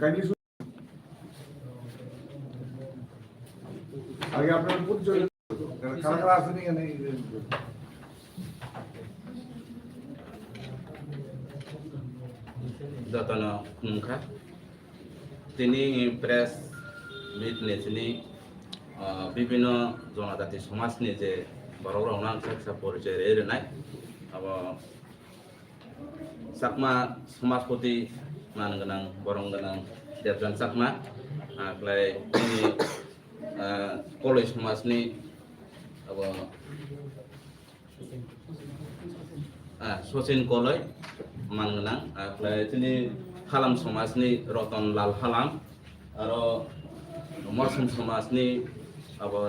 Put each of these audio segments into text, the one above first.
kindly আগে আপনার পরিচয় কারা কারা আছেন এখানে যতন মুখা তিনি প্রেস মিট নিয়েছিলেন বিভিন্ন জনজাতি সমাজনি যে বড় বড় অনাংশা পরিচয় এর নাই চাকমা সমাজপতি মান গোনাं বরং গোনাं দেবজান চাকমা তিনি কলেজ সমাজनि सचिन कलय मान गोनां তিনি हालाम समाजनि रतन लाल हालाम आरो मरसम समाजनि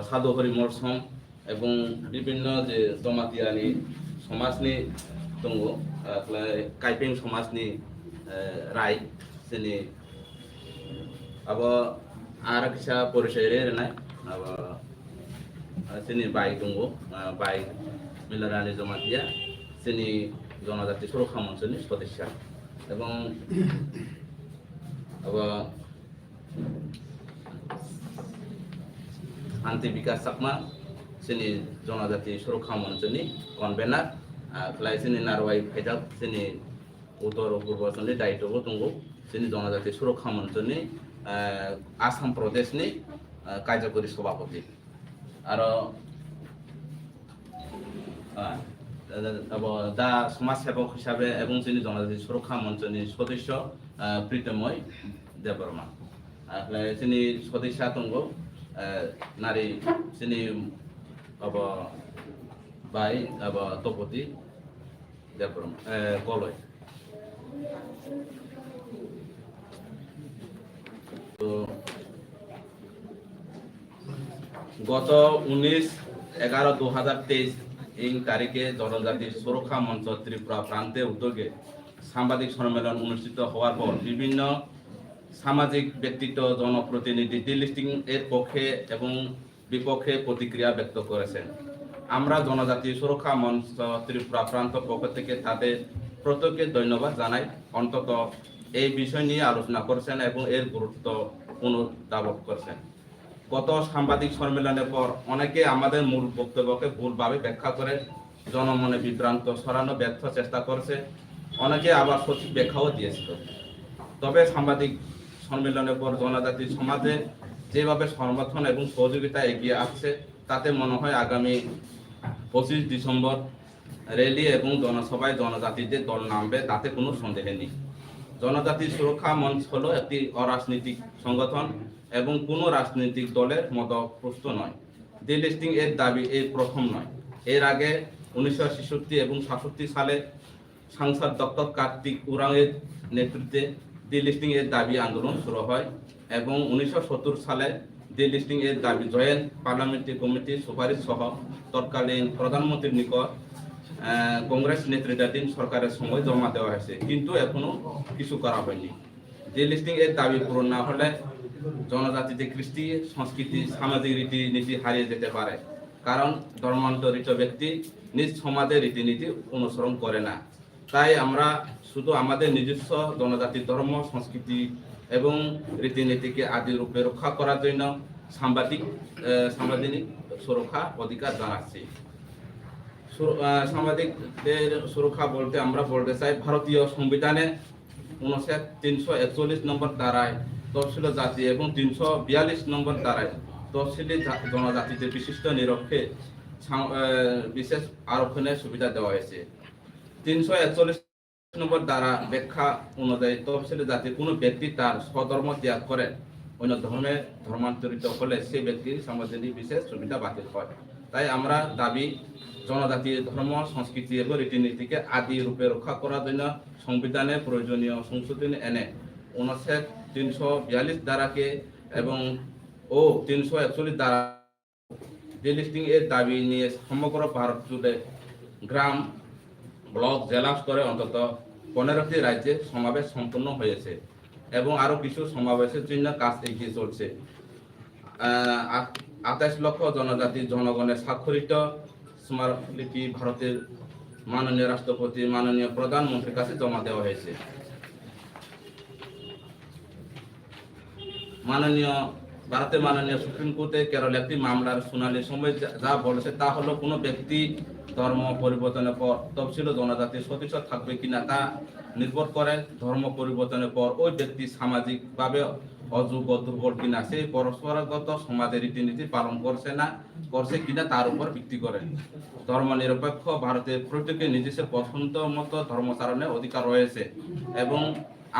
सादुहरि मरसम एवं विभिन्न जे जमातियानि समाजनि दङ काइपें समाजनि राय जोंनि आरो किसा परिचय रेनाय जोंनि बाइ दङ बाइ मिलारानि जमातिया जोंनि जनजाति सुरक्षा मन्चनि सदस्य এবং শান্তি বিকাশ চাকমা जोंनि जनजाति सुरक्षा मन्चनि कनभेनार जोंनि नारवाई फाइजाब जोंनि उत्तर पूर्वाञ्चलनि दायित्वबो दङ जोंनि जनजाति सुरक्षा मन्चनि आसाम प्रदेशनि कार्यकारी सभापति आरो दा समाज सेवक हिसाबै এবং जोंनि जनजाति सुरक्षा मन्चनि सदस्य प्रीतमय देबबर्मा जोंनि सदस्य दङ नारी जोंनि बाय तपति देबबर्मा कलय गत 19/11/2023 এই তারিখে জনজাতি সুরক্ষা মঞ্চ ত্রিপুরা প্রান্তে উদ্যোগে সাংবাদিক সম্মেলন অনুষ্ঠিত হওয়ার পর বিভিন্ন সামাজিক ব্যক্তিত্ব জনপ্রতিনিধি ডিলিস্টিং এর পক্ষে এবং বিপক্ষে প্রতিক্রিয়া ব্যক্ত করেছেন। আমরা জনজাতি সুরক্ষা মঞ্চ ত্রিপুরা প্রান্ত পক্ষ থেকে তাদের প্রত্যেককে ধন্যবাদ জানাই। অন্তত এই বিষয় নিয়ে আলোচনা করেছেন এবং এর গুরুত্ব পুনরুদ্ধাবন করেছেন। গত সাংবাদিক সম্মেলনের পর অনেকে আমাদের মূল বক্তব্যকে ভুলভাবে ব্যাখ্যা করে জনমনে বিভ্রান্ত ছড়ানো ব্যর্থ চেষ্টা করেছে, অনেকে আবার সঠিক ব্যাখ্যাও দিয়েছিল। তবে সাংবাদিক সম্মেলনের পর জনজাতি সমাজে যেভাবে সমর্থন এবং সহযোগিতা এগিয়ে আসছে তাতে মনে হয় আগামী 25 ডিসেম্বর র্যালি এবং জনসভায় জনজাতিদের দল নামবে, তাতে কোনো সন্দেহ নেই। জনজাতি সুরক্ষা মঞ্চ হলো একটি অরাজনৈতিক সংগঠন এবং কোনো রাজনৈতিক দলের মদতপুষ্ট নয়। ডিলিস্টিং এর দাবি এই প্রথম নয়। এর আগে 1966 এবং 67 সালে সাংসদ ডক্টর কার্তিক উরাংয়ের নেতৃত্বে ডিলিস্টিং এর দাবি আন্দোলন শুরু হয় এবং 1970 সালে ডিলিস্টিং এর দাবি জয়েন্ট পার্লামেন্টারি কমিটির সুপারিশ সহ তৎকালীন প্রধানমন্ত্রীর নিকট কংগ্রেস নেতৃত্বাধীন সরকারের সময় জমা দেওয়া হয়েছে, কিন্তু এখনো কিছু করা হয়নি। ডিলিস্টিং এর দাবি পূরণ না হলে জনজাতিতে কৃষ্টি সংস্কৃতি সামাজিক রীতিনীতি হারিয়ে যেতে পারে, কারণ ধর্মান্তরিত ব্যক্তি নিজ সমাজের রীতিনীতি অনুসরণ করে না। তাই আমরা শুধু আমাদের নিজস্ব জনজাতির ধর্ম সংস্কৃতি এবং রীতিনীতিকে আদি রূপে রক্ষা করার জন্য সাংবিধানিক সুরক্ষা অধিকার জানাচ্ছি। সাংবাদিকদের সুরক্ষা বলতে আমরা বলতে চাই, ভারতীয় সংবিধানে 341 নম্বর ধারায় তফসিল জাতি এবং 342 নম্বর ধারায় তফসিলি জনজাতিদের বিশিষ্ট নিরক্ষে বিশেষ আরক্ষণের সুবিধা দেওয়া হয়েছে। 341 নম্বর ধারা ব্যাখ্যা অনুযায়ী তফসিলি জাতির কোনো ব্যক্তি তার স্বধর্ম ত্যাগ করে অন্য ধর্মে ধর্মান্তরিত হলে সেই ব্যক্তির সাংবিধানিক বিশেষ সুবিধা বাতিল হয়। তাই আমরা দাবি জনজাতির ধর্ম সংস্কৃতি এবং রীতিনীতিকে আদি রূপে রক্ষা করার জন্য সংবিধানে প্রয়োজনীয় সংশোধনী এনে 342 ধারাকে এবং 341 ধারা ডিলিস্টিং এর দাবি নিয়ে সমগ্র ভারত জুড়ে গ্রাম, ব্লক, জেলা স্তরে অন্তত 15টি রাজ্যে সমাবেশ সম্পন্ন হয়েছে এবং আরো কিছু সমাবেশের জন্য কাজ এগিয়ে চলছে। 28 লক্ষ জনজাতি জনগণের স্বাক্ষরিত স্মারকলিপি ভারতের মাননীয় রাষ্ট্রপতি, মাননীয় প্রধানমন্ত্রীর কাছে জমা দেওয়া হয়েছে। ভারতের মাননীয় সুপ্রিম কোর্টে কেরল একটি মামলার শুনানির সময় যা বলেছে তা হলো কোনো ব্যক্তি ধর্ম পরিবর্তনের পর তফসিল জনজাতির সদস্য থাকবে কিনা তা নির্ভর করে ধর্ম পরিবর্তনের পর ওই ব্যক্তি সামাজিকভাবে অযোগ্য দুর্বল কিনা সেই পরস্পরগত সমাজের রীতিনীতি পালন করছে কিনা তার উপর ভিত্তি করে। ধর্ম নিরপেক্ষ ভারতের প্রত্যেকের নিজস্ব পছন্দ মতো ধর্মাচরণের অধিকার রয়েছে এবং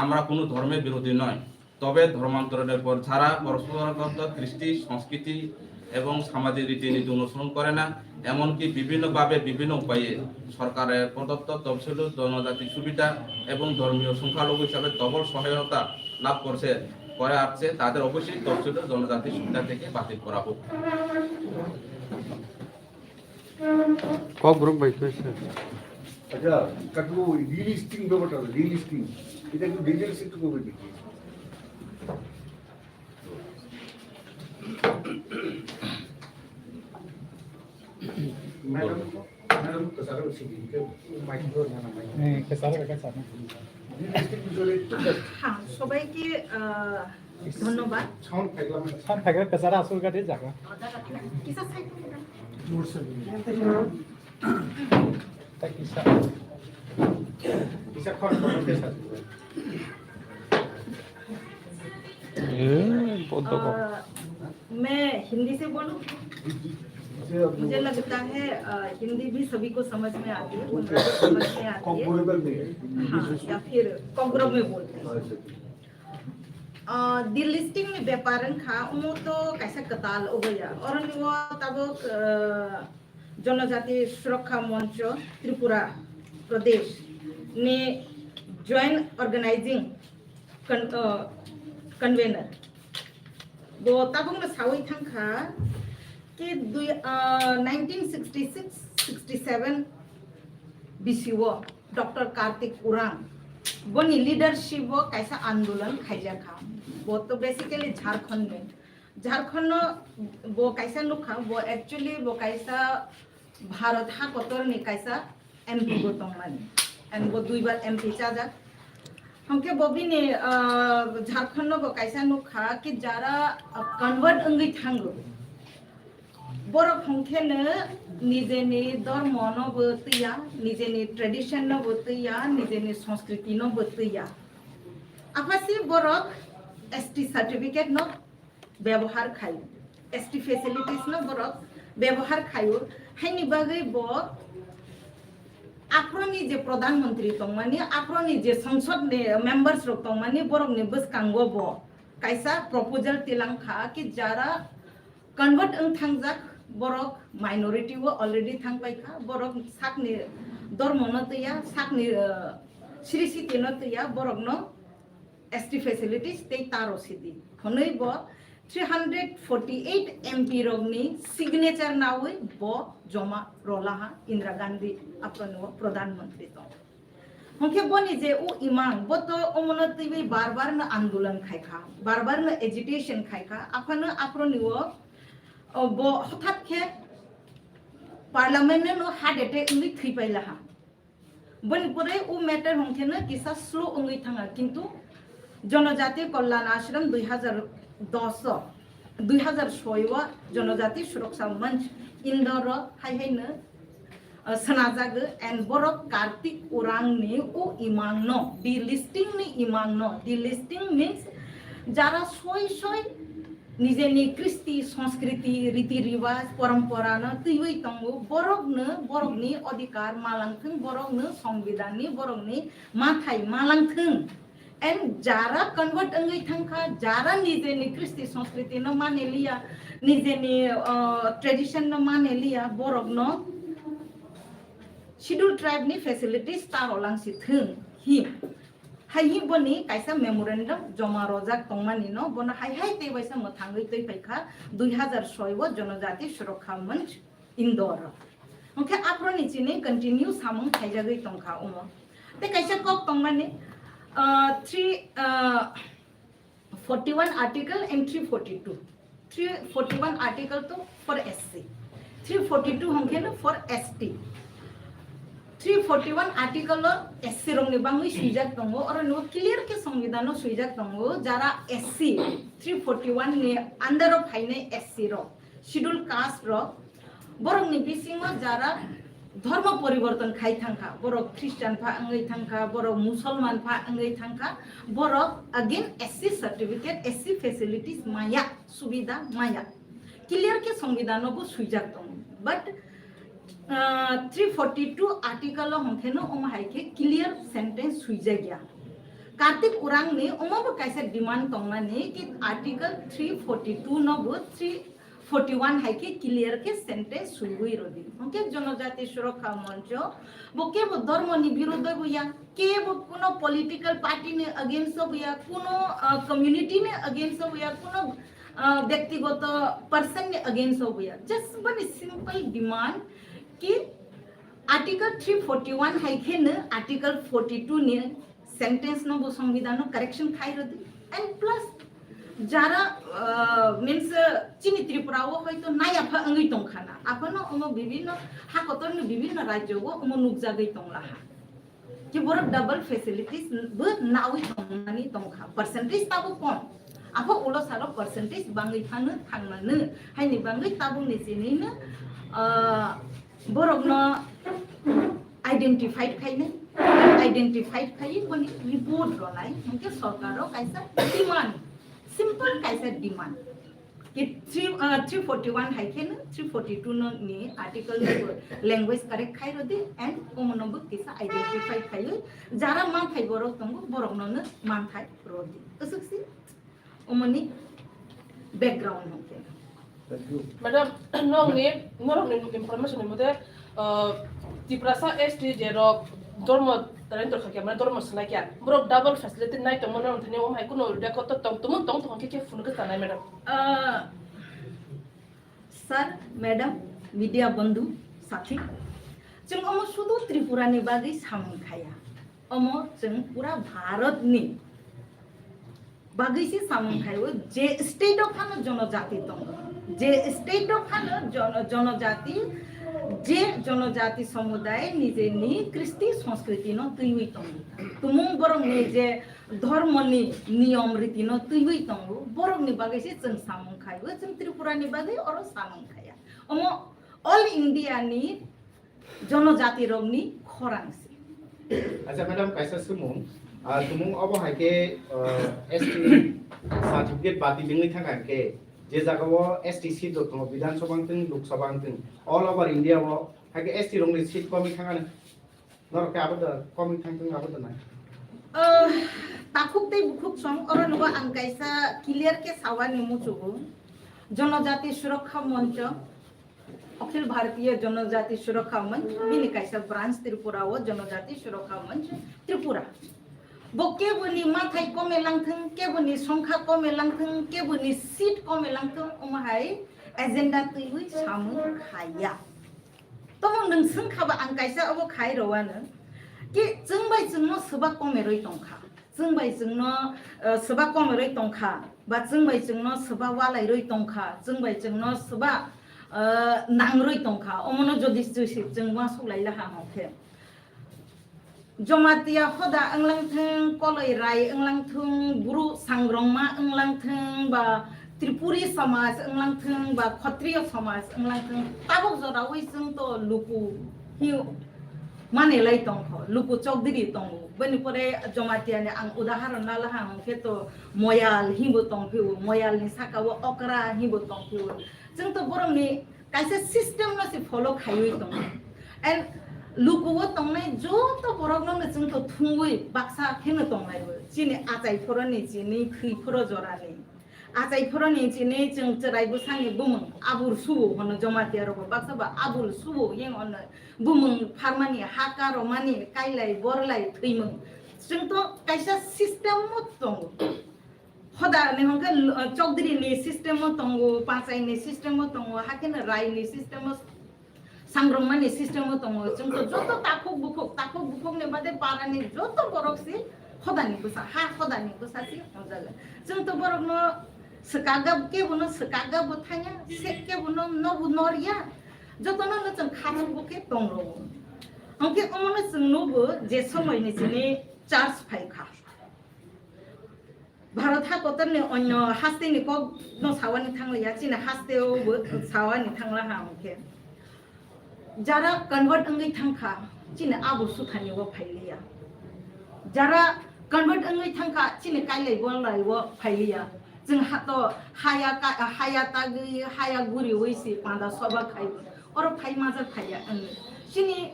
আমরা কোনো ধর্মের বিরোধী নয়। তবে ধর্মান্তরণের পর যারা পরস্পরগত কৃষ্টি সংস্কৃতি এবং সামাজিক রীতিনীতি অনুসরণ করে না, এমনকি বিভিন্নভাবে বিভিন্ন উপায়ে সরকারের প্রদত্ত তফসিল জনজাতি সুবিধা এবং ধর্মীয় সংখ্যালঘু হিসাবে ডবল সহায়তা লাভ করে আসছে, তাদের অবশ্যই তফসিল জনজাতি সুবিধা থেকে বাতিল করা হোক। আচ্ছা কাকু রিলিস্টিং ব্যাপারটা রিলিস্টিং এটা একটু ডিটেইলস একটু করবে দেখি। मैडम मैडम कसारा उसी के माइक दो ना माइक नहीं कसारा हाँ সবাইকে ধন্যবাদ। সাউন্ড থাকলে কসারা আসল কাটে জায়গা কিসা সাইড নোট সে তাই কিসা খর করতে সাথে मैं हिंदी से बोलूं। मुझे लगता है हिंदी भी सभी को समझ में आती है, समझ में आती है हाँ, या फिर कॉन्ग्रेस में बोलते हैं। डिलिस्टिंग में व्यापारन खा उमो तो कैसा कताल हो गया और वो तब जनजाति सुरक्षा मंच त्रिपुरा प्रदेश ने जॉइंट ऑर्गेनाइजिंग कन्वेनर वो तब में सावी थंखा कि 1966-67 बीसीओ डॉक्टर कार्तिक उरांग बनी लीडरशिप वो कैसा आंदोलन खाइजा खा वो तो बेसिकली झारखंड वो कैसा नुखा वो एक्चुअली वो कैसा भारत हा कोतर ने कैसा एमपी को तंगमानी एंड वो 2 बार एमपी चाजा हमके बॉबी ने झारखंड वो कैसा नुखा कि जारा कन्वर्ट अंगी थांगो बरफ हमके न निजेनी धर्म न बतैया निजेनी ट्रेडिशन न बतैया निजेनी संस्कृति न बतैया आपासी बरफ एसटी सर्टिफिकेट न व्यवहार खायो एसटी फैसिलिटीज न बरफ व्यवहार खायो हाइनि बागै ब आक्रनि जे प्रधानमंत्री तंगमानि आक्रनि जे संसद ने मेंबर्स रक तंगमानि बरफ ने बस कांगो ब कैसा प्रपोजल तिलांखा कि जारा कन्वर्ट अंग थांगजाक बरफ माइनॉरिटी वो ऑलरेडी थांगबायखा बरफ साकनि धर्म न तैया साकनि सिरिसिति न तैया बरफ न एसटी फैसिलिटीज ते तारो सिदि हनै ब 348 एमपी रगनी सिग्नेचर नावै ब जमा रोलाहा इंदिरा गांधी अपनो प्रधानमंत्री तो हमके बनी जे उ इमांग ब तो अमनतिबे बार-बार न आंदोलन खायखा बार-बार न एजिटेशन खायखा आपनो आप्रनिव ब हठात के पार्लियामेंट न हार्ट अटैक उंगै थैपायलाहा बनि परे उ मैटर हमके न किसा स्लो उंगै थांगा किंतु जनजाति कल्याण आश्रम 2006 जनजाति सुरक्षा मंच इंदोर हाइहाइनो सनाजागो एंड बरफ कार्तिक उरांग ने उ इमांग न डिलिस्टिंग ने इमांग न डिलिस्टिंग मीन्स जारा सोय निजेनी कृष्टि संस्कृति रीति रिवाज परंपरा न तैवै तंगो बरफनि अधिकार मालांथों बरफनो संविधाननि बरफनि माथाय मालांथों एंड जारा कन्वर्ट अंगै थांखा जारा निजेनी कृष्टि संस्कृति न माने लिया निजेनी ट्रेडिशन न माने लिया बरफ न शेड्यूल ट्राइब नि फैसिलिटीज तारोलांसि थों हि हाइ बनी कैसा मेमोरेंडम जमा रोजाक तंगमानि न बन हाइ तेबायसा मथांगै तैफायखा 2006 जनजाति सुरक्षा मंच इंदोर ओके आप्रनि चिनि कंटिन्यू सामंग थाइजागै तंखा उमो ते कैसा कक तंगमानि 341 आर्टिकल एंड 341 आर्टिकल तो फॉर एससी 342 हमके न फॉर एसटी 341 आर्टिकल एससी रंगनि बाङै सुइजाक दङ आरो नो क्लियर के संविधान सुइजाक दङ जारा एससी 341 नि अंडर अफ फाइने एससी रो शेड्यूल कास्ट रो बरंनि बिसिङाव जारा धर्म परिवर्तन खाइ थांखा बर ख्रिस्टान फा अंगै थांखा बर मुसलमान फा अंगै थांखा बर again SC certificate SC facilities माया सुविधा माया क्लियर के संविधान को सुइजाक दङ बट 342 आर्टिकल हमथेनो ओमहायके क्लियर सेंटेंस सुइजा गया कार्तिक उरांग ने ओमबो कैसे डिमांड तंगनानि कि आर्टिकल 342 नबो 341 हाइके क्लियर के सेंटेंस सुइगुइ रदि ओके जनजाति सुरक्षा मंच बोके बो धर्म नि विरोध बुया के बो कोनो पॉलिटिकल पार्टी ने अगेंस्ट बुया कोनो कम्युनिटी ने अगेंस्ट बुया कोनो व्यक्तिगत पर्सन ने अगेंस्ट बुया जस्ट वन सिंपल डिमांड कि आर्टिकल 341 हाइके न आर्टिकल 42 ने सेंटेंस न बो संविधान करेक्शन खाइ रदि एंड प्लस जारा मीन्स चिनी त्रिपुरा वो हयतो नाया फा अंगै तंखाना आपनो ओम विभिन्न हाकतरनि विभिन्न राज्यगो ओम नुकजागै तंला कि बर डबल फैसिलिटीज बो नावै तंनानि तंखा परसेंटेज ताबो कम आफो उलो सारो परसेंटेज बाङै थानो थांनानो हायनि बाङै ताबो निजेनैनो बरगनो आइडेंटिफाइड खाइने आइडेंटिफाइड खाइ बनि रिपोर्ट रनाय हमके सरकारो कैसा डिमांड सिंपल कैसे डिमांड कि 341 हाइके न 342 नि आर्टिकल लैंग्वेज करेक्ट खाइ रदि एंड ओमनबो किसा आइडेंटिफाइड खाइ जारा मा थाइ बरक तंगो बरकनो मान थाइ रदि असुक्सि ओमनि बैकग्राउंड हमके Madam, no information ni mode di prasa ST jero dormo talento khakia mana dormo slakia bro double facility nai to mono thani om hai kuno de ko to tong ke fun ka tanai madam sir madam media बंधु साथी जों अमो सुदु त्रिपुरा नि बागै सामन खाया अमो जों पूरा भारत नि बागै से सामन खायो जे स्टेट ऑफ हानो जनजाति दं जे स्टेट ऑफ हानो जनजाति जे जनजाति समुदाय निजेनि कृष्टि संस्कृति न तुइवै दं तुमुं बरं नि जे धर्मनि नियम रीति न तुइवै दं बरं नि बागै से जों सामन खायो जों त्रिपुरा नि बागै अरो सामन खाया अमो ऑल इंडिया नि जनजाति रंगनि खरांसि अच्छा मैडम कैसा सुमुं तुमुं अब हाइके एसटी सर्टिफिकेट बाति लिंगै थांगान के जे जागाव एसटी सीट दं विधानसभा थिं लोकसभा थिं ऑल ओवर इंडिया वो हाइके एसटी रंगनि सीट कमी थांगान नरके आबद कमी थांथों आबद ना ताखुक ते बुखुक सं और नुबा आं कैसा क्लियर के सावानि मुचुगु जनजाति सुरक्षा मंच अखिल भारतीय जनजाति सुरक्षा मंच बिनि कैसा ब्रांच त्रिपुरा वो जनजाति सुरक्षा मंच त्रिपुरा बोके बनि माथाय कमे लांथों के बनि संख्या कमे लांथों के बनि सीट कमे लांथों ओमहाय एजेंडा तैवै सामु खाया तो नोंसों खाबा आं कैसा अब खाय रवानो कि जोंबाय जोंनो सोबा कमेरै दंखा जोंबाय जोंनो सोबा कमेरै दंखा बा जोंबाय जोंनो सोबा वालायरै दंखा जोंबाय जोंनो सोबा नांरै दंखा अमनो जदि जों मा सलायला हामखे जमातिया हदा अंलांथों कलय राय अंलांथों गुरु सांग्रंमा अंलांथों बा त्रिपुरी समाज अंलांथों बा क्षत्रिय समाज अंलांथों ताबक जरावै जों तो लुकु हिउ माने लाई तंखो लुकु चौधरी तंगो बनिपरे जमातिया ने आं उदाहरण नाला हांखे तो मयाल हिबो तंफिउ मयाल नि साकाव अकरा हिबो तंफिउ जों तो बरमनि कैसे सिस्टम न से फॉलो खायै दं एंड लुकुव तंनाय जो तो बरगनो जों तो थुंगै बाक्सा खेनो तंनाय जिनि आजायफोरनि जिनि खैफोर जरानि आजायफोरनि जिनि जों चरायबो सानि बुमं आबुर सुबो होनो जमातिया रबो बाक्सा बा आबुल सुबो यें अनो बुमं फारमानि हाकार मानि कायलाय बरलाय थैमं जों तो कैसा सिस्टम मत दं हदा ने हंके चौधरी नि सिस्टम तंगो पांचाय नि सिस्टम तंगो हाकेन राय नि सिस्टम सांग्रंमानि सिस्टम तंगो जों तो जतो ताखुक बुखुक ने बादे पारानि जतो बरकसि हदानि बसा हा हदानि बसासि हमजाले जों तो बरकनो सकागाब के बनो सकागाब बथाया सेक के बनो न बुनरिया जतो न जों खानु bouquet तंगरो Angke omona sungnobo je somoi ni sini charge phaikha. Bharat ha kotan ni onyo haste ni kok no sawani thangla ya china haste o sawani thangla ha angke. Jara convert angai thangkha china abu suthani wo phailiya. Jara convert angai thangkha china kailai bon lai wo phailiya. Jeng hato haya tagi haya guri wisi panda soba khai. Oro phai majar phaiya angai. Chini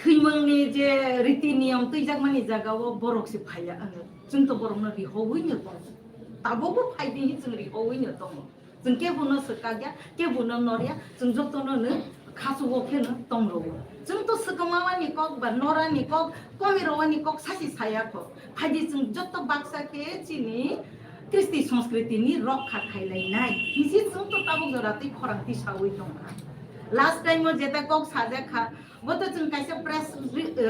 थैमंगनि जे रीति नियम तैजागमानि जागाव बरकसि फाया आङो जों तो बरकनो रिहौयैनो दं ताबोबो फायदिनि जों रिहौयैनो दं जों केबुनो सकाग्या केबुनो नरिया जों जतनोनो खासुगो केनो दंरबो जों तो सकमावानि कक बा नरानि कक कमिरवानि कक सासि सायाखो फायदि जों जत बाक्साके चिनि कृष्टि संस्कृतिनि रक्षा खायलायनाय निसि जों तो ताबो जराति खरांति सावै दं लास्ट टाइम जेता कक साजाखा वो तो जों कैसे प्रेस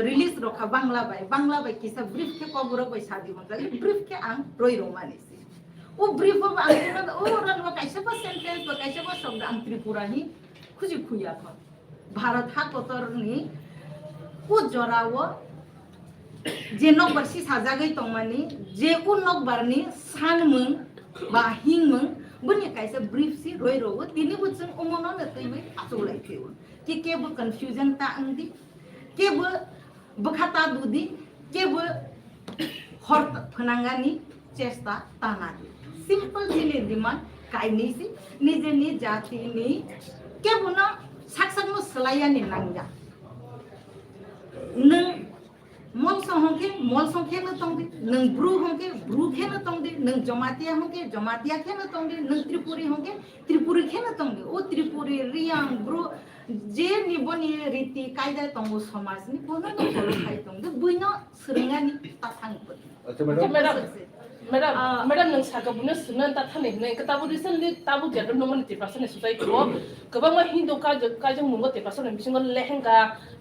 रिलीज रखा बांग्ला बाय किसा ब्रीफ के कबुरो बाय शादी होता है ब्रीफ के आं रोई रोमानी से वो ब्रीफ अब आं ओ रन वो कैसे बस सेंटेंस वो कैसे बस शब्द आं त्रिपुरा ही खुजी खुया था भारत हा कोतर नि वो जरा वो जे नक बरसी साजा गई तो मानी जे वो नक बरनी सान मंग बा हिंग मंग बुनी कैसे ब्रीफ सी रोई रो वो तीनी बुचन उमोनो न तैवे आचोलाई थेव कि केबो कन्फ्यूजन ता अंदी केबो बखाता दुदी केबो हर फनांगानी चेष्टा तानादी सिंपल जिले दिमान काइनिसी निजे नि जाति नि केबो न साकसाकनो सलायानि नांगा नों मलसो होंके न तंगदि नों ब्रु होंके ब्रु खेन तंगदि नों जमातिया होंके जमातिया खेन तंगदि नों त्रिपुरी होंके त्रिपुरी खेन तंगदि ओ त्रिपुरी रियांग ब्रु जे निबोनि रीति कायदा तंगो समाजनि कोनो न फलो खाय तंगदि बुइनो सोरंगानि ताथांगबो अच्छा मैडम नों सागाबुनो सुनन ता थाने नै कताबु रिसेंटली ताबु जेदो नमन तिपासन सुताइ को गोबां मा हिन्दू का जों मुंगो तिपासन बिसिंग लेहेंगा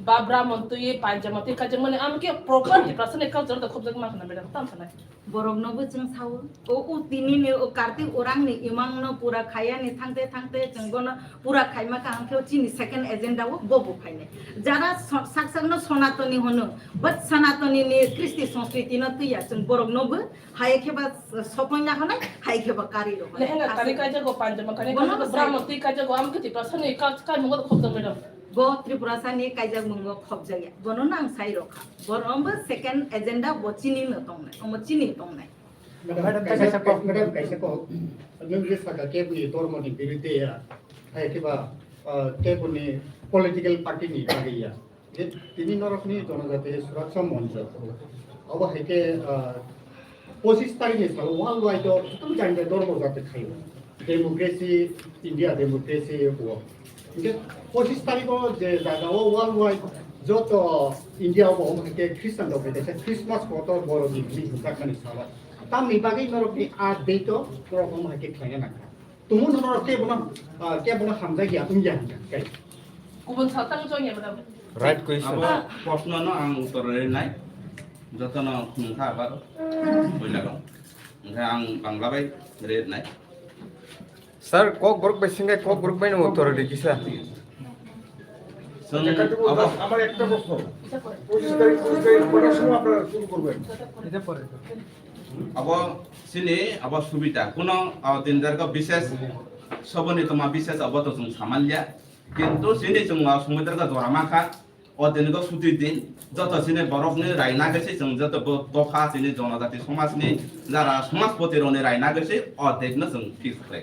बाब्रा मनतुय पायजामाति का जों माने आमके प्रॉपर तिपासन कल्चर द खबजक मा खना मैडम ताम थानाय बरगनोबो जों सावो ओ तिनि ने ओ कार्तिक ओरांनि इमांनो पूरा खायानि थांते जोंगोनो पूरा खायमा का आंखेव चिनि सेकेंड एजेंडा वो बबो फायने जारा साकसाकनो सनातनी होनो बट सनातनी ने कृष्टि संस्कृति न तुया जों बरगनोबो हायखेबा सपना होनाय हायखेबा कारी रो लेहेंगा कारी का जगो पायजामा कारी का ब्राह्मणति का जगो आमके तिपासन का मुंगो खबजक मैडम गो त्रिपुरा सानि कायजा मुंगो खबजाया बनो नां साइ रखा बरमबो सेकेंड एजेंडा बचिनि न तंनाय अमचिनि तंनाय मैडम कैसे को नों जे साका केबुनि धर्मनि बिरुद्धे है केबा केबुनि पॉलिटिकल पार्टी नि आगैया जे तिनि नरकनि जनजाति सुरक्षा मंच अब हेके 25 तारिखनि साल वर्ल्ड वाइड तुम जानबे धर्म जाति खायो डेमोक्रेसी इंडिया डेमोक्रेसी हो इनके 25 तारिख जे जागाओ वर्ल्ड वाइड जो तो इंडिया को हम के क्रिश्चियन लोग जैसे क्रिसमस को तो बरो नि बुकाकनि साला ताम निबागै नरकनि आ देतो तो हम के खायना ना तुम नरक के बना हमजा गया तुम जान काय गुबुन सातां जोंया मैडम राइट क्वेश्चन अब प्रश्न न आं उत्तर रेनाय जतन खुंखा बार बयलागौ ओमफ्राय आं बांलाबाय रेनाय सर कक बरक बायसिंगाय कक बरक बायनो उत्तर दिकिसा जों আমার একটা প্রশ্ন 25 তারিখ কটার সময় আপনারা শুরু করবেন এটা পরে अब सिनि अब सुविधा कुन दिनदारको विशेष सबनि तमा विशेष अब त जों सामाल्या किन्तु सिनि जों समुद्रको जरामाखा अदिनको सुति दिन जत सिनि बरफनि रायना गसे जों जत दफा सिनि जनजाति समाजनि जारा समाजपति रने रायना गसे अदेकनो जों फिक्स खाय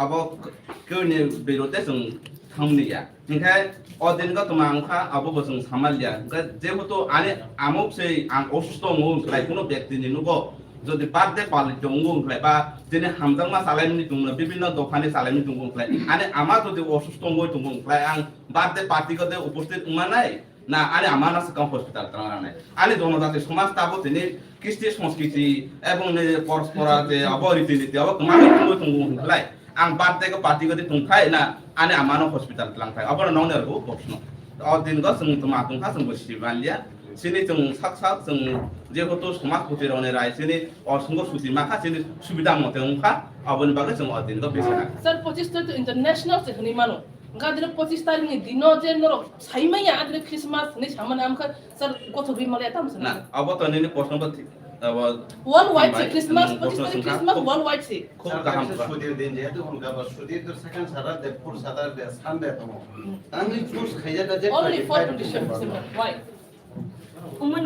अब कोनि बिरोधे जों थांनिया ओंखाय अदिनको तमा अंखा अब जों सामाल्या जेबोतो आने आमुकसै आं असुस्थ मु खाय कुनो व्यक्तिनि नुगो যদি বার্থডে পালি দঙ্গংफ्राय বা দিনে হামজাংमा सालायनि दङ বিভিন্ন दखाने सालायनि दङंफ्राय आने आमा যদি অসুস্থ মই दङंफ्राय आं बार्থडे पार्टी गते उपस्थित उमानाय ना आने आमाना सकाम हस्पिटाल त्रानाय आने जनजाति समाज ताबो दिने कृष्टि संस्कृति एवं ने परस्परा जे अबरीति नीति अब तुम्हारे दङंफ्राय आं बार्थडे को पार्टी गते तुंखाय ना आने आमानो हस्पिटाल त्रांखाय अब नौनेरबो प्रश्न अ दिनगो जों तुमा तुंखा जों बसिबालिया सिनि जों साक जों जेहेतु समाजपति रने राय सिनि असंग सुति माखा सिनि सुविधा मते उखा अबनि बागै जों अदिनको बेसेना सर 25 तो इंटरनेशनल से हनी मानो Gadre 25 tarik ni dino je norok saimaya adre Christmas ni samana amka sir koto bi male atam না sana. অবতন নিনি প্রশ্ন করতে Worldwide se Christmas Hmm, 25 tarik Boston Christmas Sangha. worldwide se. খুব কাহাম সুদের দিন যেহেতু হুলগাবার সুদের তো সেকেন্ড সাটারডে ফোর সাটারডে সানডে তো আমি চুজ খাইজাটা যে Only 4 to December. Why?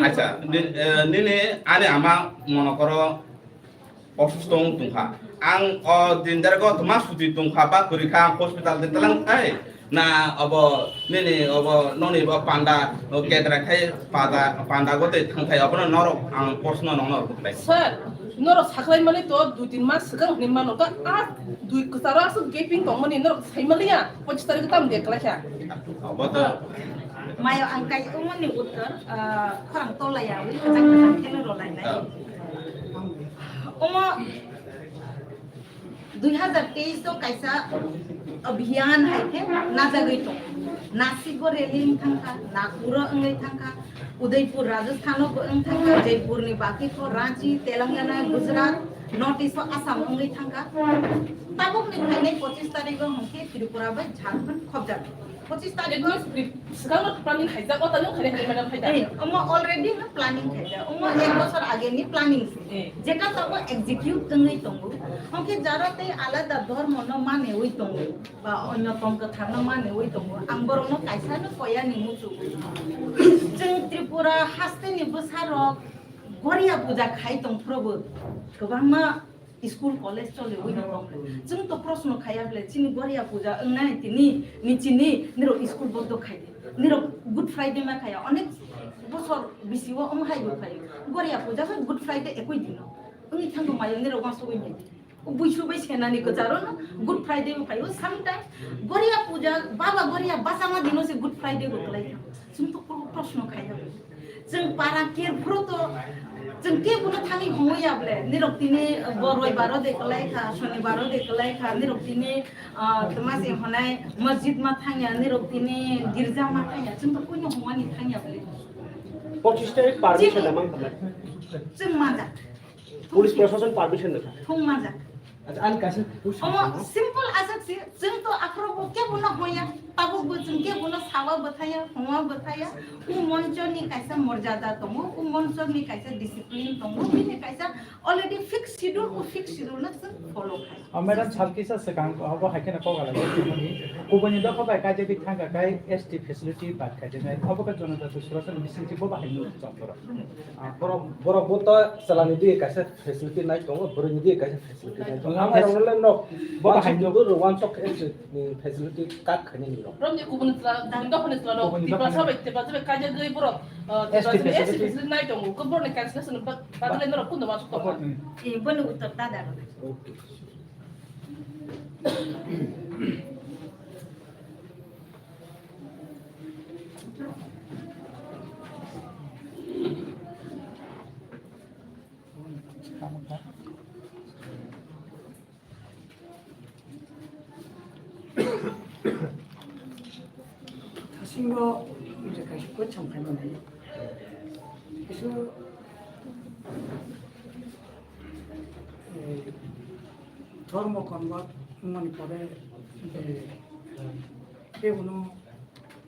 আচ্ছা নিনি আরে আমা মনে করো অসুস্থ তুমখা আং অ দিন দারগো তোমা সুতি তুমখা বা করিখা হসপিটাল দিন তালাং খাই না অব নিনি অব ননি ব পান্ডা কেদরা খাই পান্ডা গতে থাংখাই অবন নরক আং প্রশ্ন ননর গতাই Sir, norok saklai mani to 2-3 mas segang ni mano ka at dui kusara su gaping tong mani norok saimaliya 25 tarik tam de kala kya. অবতন Mayo angkai umani utter kurang tola ya wi kejang kene rolai nai. Uma 2023 तो कैसा अभियान है थे ना जगह तो नासिक को rally में थंका नागपुर अंगे थंका उदयपुर राजस्थान को अंग थंका जयपुर ने बाकी को रांची तेलंगाना गुजरात नॉर्थ ईस्ट असम अंगे थंका तब ने खाने 25 तारीख को हमके त्रिपुरा में झारखंड खप जाते 25 तारीख को Sekarang planning haja ko tanong khare khare madam haja. Uma already ना प्लानिंग है जा उमा एक बছর আগে নি প্ল্যানিং যেটা তব এক্সিকিউট কঙ্গই তঙ্গু हमके जाराते आलादा धर्म न माने ওই তঙ্গু বা অন্য তং কথা ন माने ওই তঙ্গু आंबरन कायसा न कया नि मुचु जों त्रिपुरा हास्ते नि बसारक गरिया पूजा खाइ तं प्रभु गोबांमा स्कूल कॉलेज चले ओइ न जों तो प्रश्न खायाब्ले चिनि गरिया पूजा नाय तिनि निचिनि निरो स्कूल बद्द खाइदे निरो गुड फ्राइडे मा खाया अनेक बছর बिसिव हाइबो खायो गरिया पूजा गुड फ्राइडे एकoi दिन उनि थांगो मायो निरो वासो गइ नै बुइसुबै सेनानि को जारो न गुड फ्राइडे में खायो सम टाइम गरिया पूजा बाबा गरिया बासामा दिनो से गुड फ्राइडे को खाइ जों तो प्रश्न खाया जों पारा केर फ्रो तो जों के बुनो थाङि हमयाब्ले निरक्तिनि बरय बारो देखलाय खा शनिबारो देखलाय खा निरक्तिनि तमासे हनाय मस्जिद मा थाङया निरक्तिनि गिर्जा मा थाङया जों तो कोइनो हमानि थाङयाब्ले 25 तारिख পারমিশন নামাং খালা जों माजा পুলিশ প্রশাসন পারমিশন না थुं माजा अच्छा आन कैसे अमा सिंपल आजक से जों तो आख्रबो के बुनो होया ताबो जों के बुनो सावा बताया हवा बताया उ मंचनि कैसा मर्यादा दङ उ मंचनि कैसा डिसिप्लिन दङ बिनि कैसा अलरेडी फिक्स शेड्यूल उ फिक्स शेड्यूल न जों फॉलो खाय मैडम छाबकिसा सकां अब हाइकेन को गाला मनि कुबनि द खबाय काजे बि थांगा काय एसटी फेसिलिटी बात खायदे नाय अब का जनता तो सुरक्षण मिसिंति बो बाहायनो जंपर বড় বত চালানি দিয়ে কাছে ফ্যাসিলিটি নাই তো বড়নি দিয়ে কাছে ফ্যাসিলিটি নাই তো আমার ওনলে ন বড় হাইজো গো ওয়ান চক ফ্যাসিলিটি কাট খানি নি Rom ni kubun tla dindo khone tla no ti prasa ba te prasa ba kaja gei bro. ST nai tong ko bro ne cancellation ba badale no kun da masuk to. ए बनु उत्तर दादा 하신 거 이제 가시고 참 할만해요. 그래서 ধর্ম convert মানে পরে কে কোনো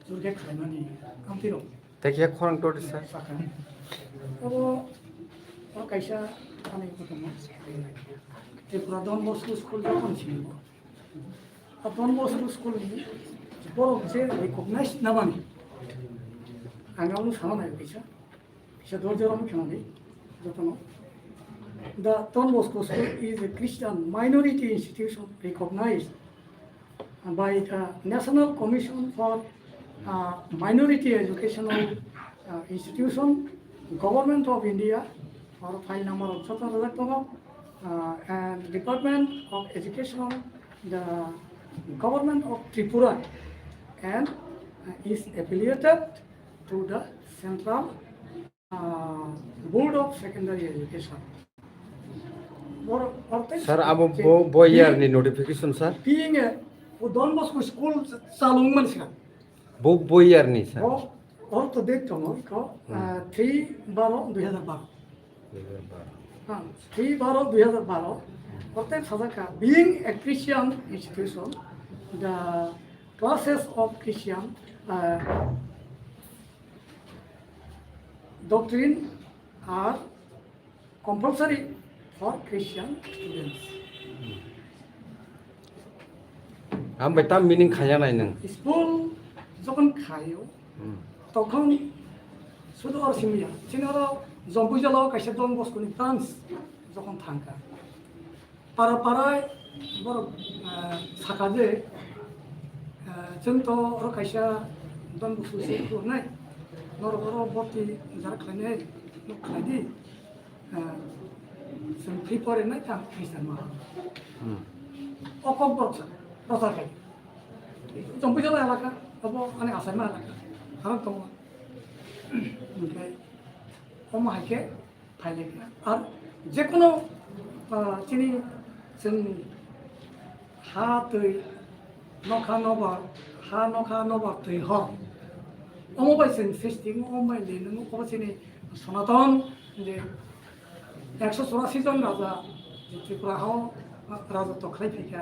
দুর্গে খাইমানি কামতিরো देखिए खोरंग टोट sir 사kan 그리고 কাইসা অনেক রকম Tripura Don Bosco school যখন ছিল ডন বস্কো স্কুল বড় যে রিকগনাইজ নাবানি আঙাউনো সানা নাই কাইসা সে দরজরম খেলানি যতন The Don Bosco School is a Christian minority institution recognized by the National Commission for Minority Educational Institution, Government of India, or file number of 17,000, and Department of Education, the Government of Tripura, and is affiliated to the Central Board of Secondary Education. Sir अब वो year knee notification sir Being a Don Bosco School salung man siya. वो year नी sir और तो देखता हूँ को 3/12/2012 हाँ 3/12/2012 और तब सदा का being a Christian institution the classes of Christian doctrine are compulsory for Christian students. Ambai tam meaning khaya nai nang. School যখন খাইও তখন শুধু আর সিমিয়া চিনারা জম্বু জেলা কাইসে দন বস্কুনি ফ্রান্স যখন থাকা পাড়া পাড়ায় বড় সাকাজে जोंथ' आरो खायसेया दन बसुसे खुरनाय नरबरो बर्ति जार खायनाय खायदि जों फ्रि फरायनाय थां खृष्टान मा अकब बरसा प्रचार खाय जम्बु जला एलाका अब आने आसामा एलाका हाराम दङ ओमफ्राय अमा हायके फायलेखा आरो जेखुनु दिनै जों हा दै नखा नबा हा नखा नबा दै हर अमबाय जों फेस्टिं अमाय लेनो अबसेनि सनातन जे 184 জন রাজা ত্রিপুরাও রাজত্ব খাইফিকা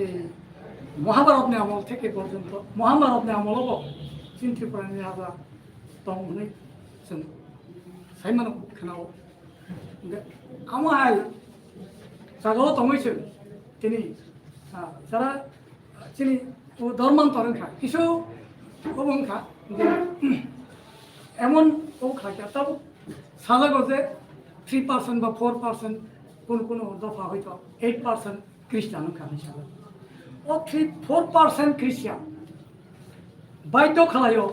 এই মহাভারতनि আমল থেকে পর্যন্ত মহাভারতनि আমলও চিন ত্রিপুরাनि রাজা दं होननाय जों साइमान खोनाव आमाहाय जागाव दंमैसो दिनै যারা চিনি ধর্মান্তরণখা কিছু অবংখা যে এমন ও খাইকা তাও সাজাগো যে 3% বা 4% কোনো দফা হয়তো 8% খ্রিস্টান খা হিসাবে ও 4% খ্রিস্টান বাধ্য খালায়ও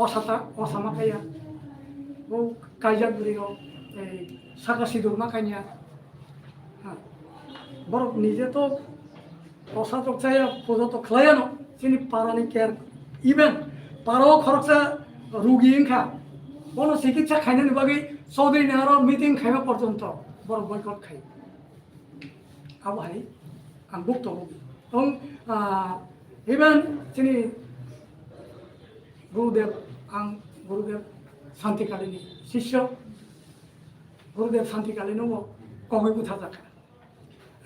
অসাতা অসামাকাইয়া ও কাইজাগুলিও এই সাকা সিঁদুর মাকাইনিয়া হ্যাঁ বড় নিজে তো প্রসাদক চাইয়া পুজো তো খালায়ানো চিনি পারানি কেয়ার ইভেন পারাও খরচা রুগী ইনখা কোনো চিকিৎসা খাইনানি বাকি চৌধুরী নেহারও মিটিং খাইবা পর্যন্ত বড় বয়কট খাই আবহাই আং ভুক্তভোগী এবং ইভেন চিনি গুরুদেব আং গুরুদেব শান্তিকালীন শিষ্য গুরুদেব শান্তিকালীনও কমই বুঝা যাকা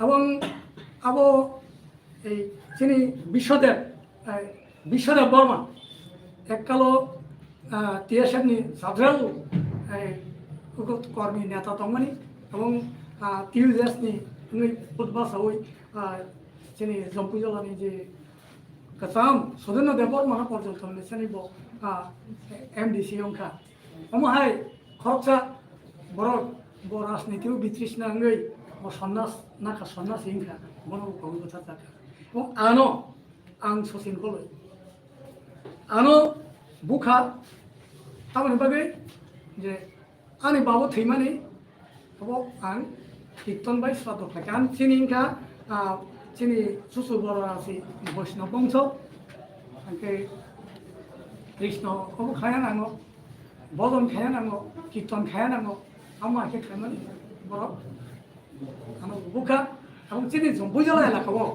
এবং আবো এই যিনি বিশ্বদেব বর্মা এককালো টিএসএফনি সাধারণ কর্মী নেতা দंमोन এবং টিউজেসনি ফুটবাসাवै যিনি জম্পু জেলাनि যে गोजाम सदेन्द्रदेव बर्मा पर्यन्त निसनि एमडिसि अंखा अमहाय खरचा बर राजनीति बितृष्णा अंगै सन्यास नाका सन्यास इंखा बनो कवि कथा जाका এবং আনো আং সচিন কলৈ আনো বুখা তামানে বাগে যে আনি বাবু থৈমানি হব আং কীর্তন বাই শ্রাদ্ধ থাকে আন চিনি ইনখা চিনি সুসু বড় আছে বৈষ্ণব বংশ আনকে কৃষ্ণ হব খায়া নাঙো ভজন খায়া নাঙো কীর্তন খায়া নাঙো আমা আকে খাইমানি বড় আনো বুখা এবং চিনি জম্বু জেলা এলাকাও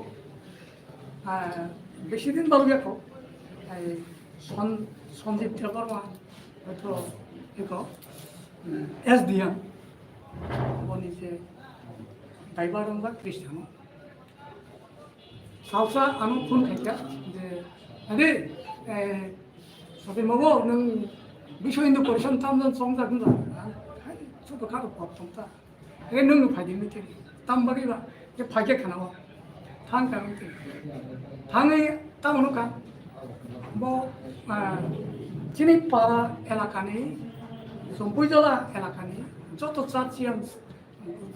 বেশি দিন বালু গেছো সঞ্জীব দেববর্মা হয়তো এক এসডিএম নিজে ড্রাইভার বা খ্রিস্টান সাউসা আনো ফোন খাইকা যে আরে সবে মাবো নং বিশ্ব হিন্দু পরিষদ তামজন সংজাগন ছোট খাটো প্রথমটা এই নং ফাইদিং মিটিং তামবাগিবা যে ফাইকে খানাও থাঙ্কা মিটিং থাঙै তামনুকা ब चिनी पारा एलाकानि जम्पु जला एलाकानि जत चार्चियान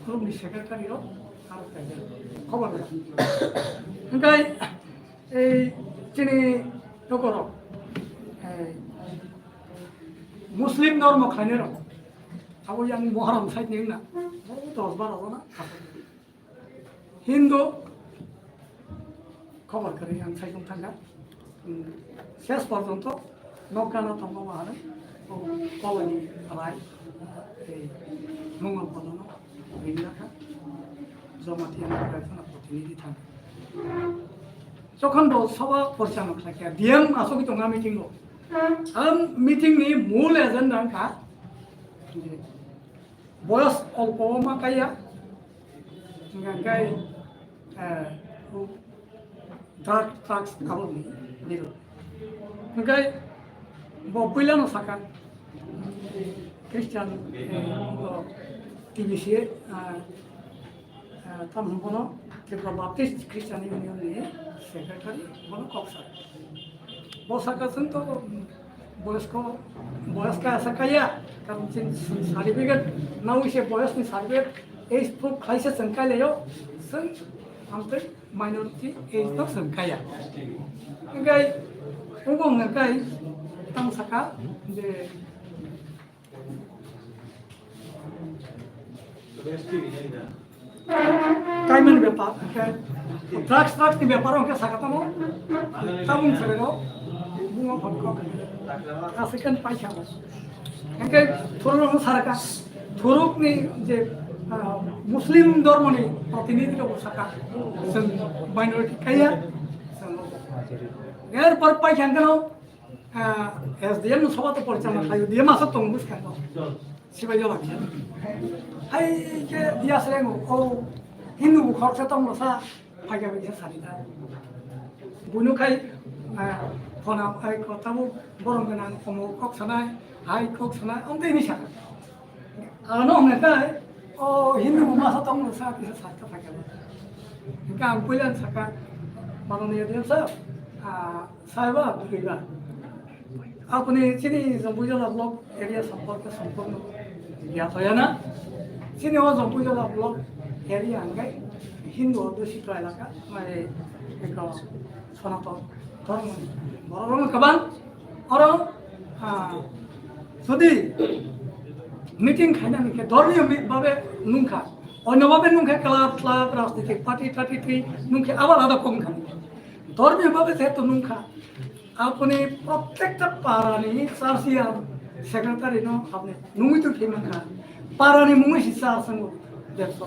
ग्रुपनि सेक्रेटारि खबर ओमफ्राय এই চিনি नगर मुस्लिम धर्म खायनो रं अब yang Muharram साइडनि ना 10-12 जना हिन्दू खबर करे आं साइडजों थांगा শেষ পর্যন্ত নৌকানা তঙ্গ মাহারে কলোনি রায় এই মঙ্গল পদন রিঙ্গাখা জমাতিয়া নৌকাখানা প্রতিনিধি থাকে যখন সভা পরিচালক থাকে ডিএম আসবি দঙা মিটিং আর মিটিংনি মূল এজেন্ডা খা বয়স অল্প মাকাইয়া গাই tracks abon ni niro ngai bo pila no saka Christian TBC tam bono Tripura Baptist Christian Union ni secretary bono koksa bo saka sento বয়স্ক sakaya karon sin certificate now ise boyos ni certificate age proof khaise sangkai leyo sun amte minority age to sangkaya ngai ungong ngai tam saka je kaiman ব্যাপার tracks ni ব্যাপার ওকে saka tamo tabung sagano bunga phonko asikan paisa engke thorok saraka thorok ni je muslim dharma ni protinidhi ko saka sun minority kaya er par paisa ngano SDM no sabata porchana khayo dia masuk tongus kan sibayo lakya hai ke dia sering o hindu bukhar sa tong sa phaga be sarida bunu khai phona ai ko tamu borong nan komo kok sanai ai kok sanai onde ni sa ano ne kai o hindu masa tong sa ki sa ka phaga ka ampulan saka माननीय देव साहब साहिबा बुझेगा आपने चीनी जम्बुजला block area संपर्क संपूर्ण ज्ञात है ना चीनी वो जम्बुजला ब्लॉक एरिया अंगे हिंदू अध्युषित इलाका मैं एक सनातन धर्म बरम कबान और যদি মিটিং খাইনা নিকে ধর্মীয় ভাবে নুনখা অন্যভাবে নুনখা ক্লাব ক্লাব রাজনৈতিক পার্টি টার্টি নুনখা আবার আলাদা কম খান ধর্মীয় ভাবে যেহেতু নুনখা আপনি প্রত্যেকটা পারানি চার্চিয়ার সেক্রেটারি ন আপনি নুমিত খেমখা পারানি মুঙ্গি চার সঙ্গ দেড়শো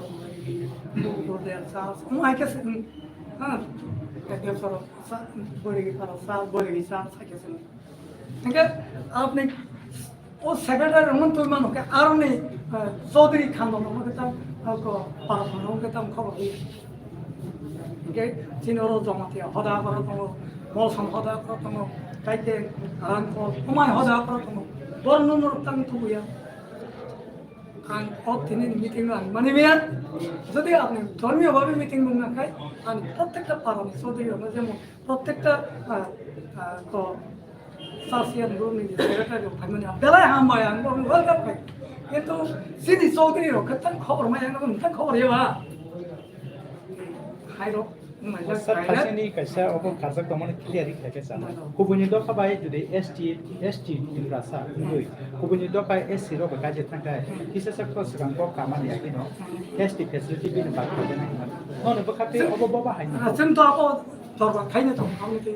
আইকে হ্যাঁ দেড়শো বড়ি পারা চার বড়ি চার থাকেছেন আপনি ও সেক্রেটারি মন তুই মানুষকে আর নেই চৌধুরী খান আমাকে তাম পারাকে তাম খবর দিয়ে চিনর জমাতে হদা করা দङ মলসম হদা করা দङ গাইতে রান সময় হদা করা দङ বর্ণনর তাম থুয়া আন অতিনি মিটিং আন মানে মেয়াদ যদি আপনি ধর্মীয়ভাবে মিটিং না খাই আন প্রত্যেকটা পারানি চৌধুরী আমরা যেমন প্রত্যেকটা সাসিয়ান রুনি সেক্রেটারি ফাইমানি বেলায় হামবায় আন ওয়েলকাম খাই কিন্তু সিনি চৌধুরী রক্ষার খবর মায়া না খবর এবা হাইরো Sir, kasih kaisa aku karja kaman clear ikhake sana. Kubuni do kabai today ST in rasa ngui. Kubuni do kai SC ro ba kaje thangka. Kisa sa ko segang ko kaman ya kino. ST facility bin ba ko jana himan. No ba khate obo baba hain. Sen to ako torba khaina to amni te.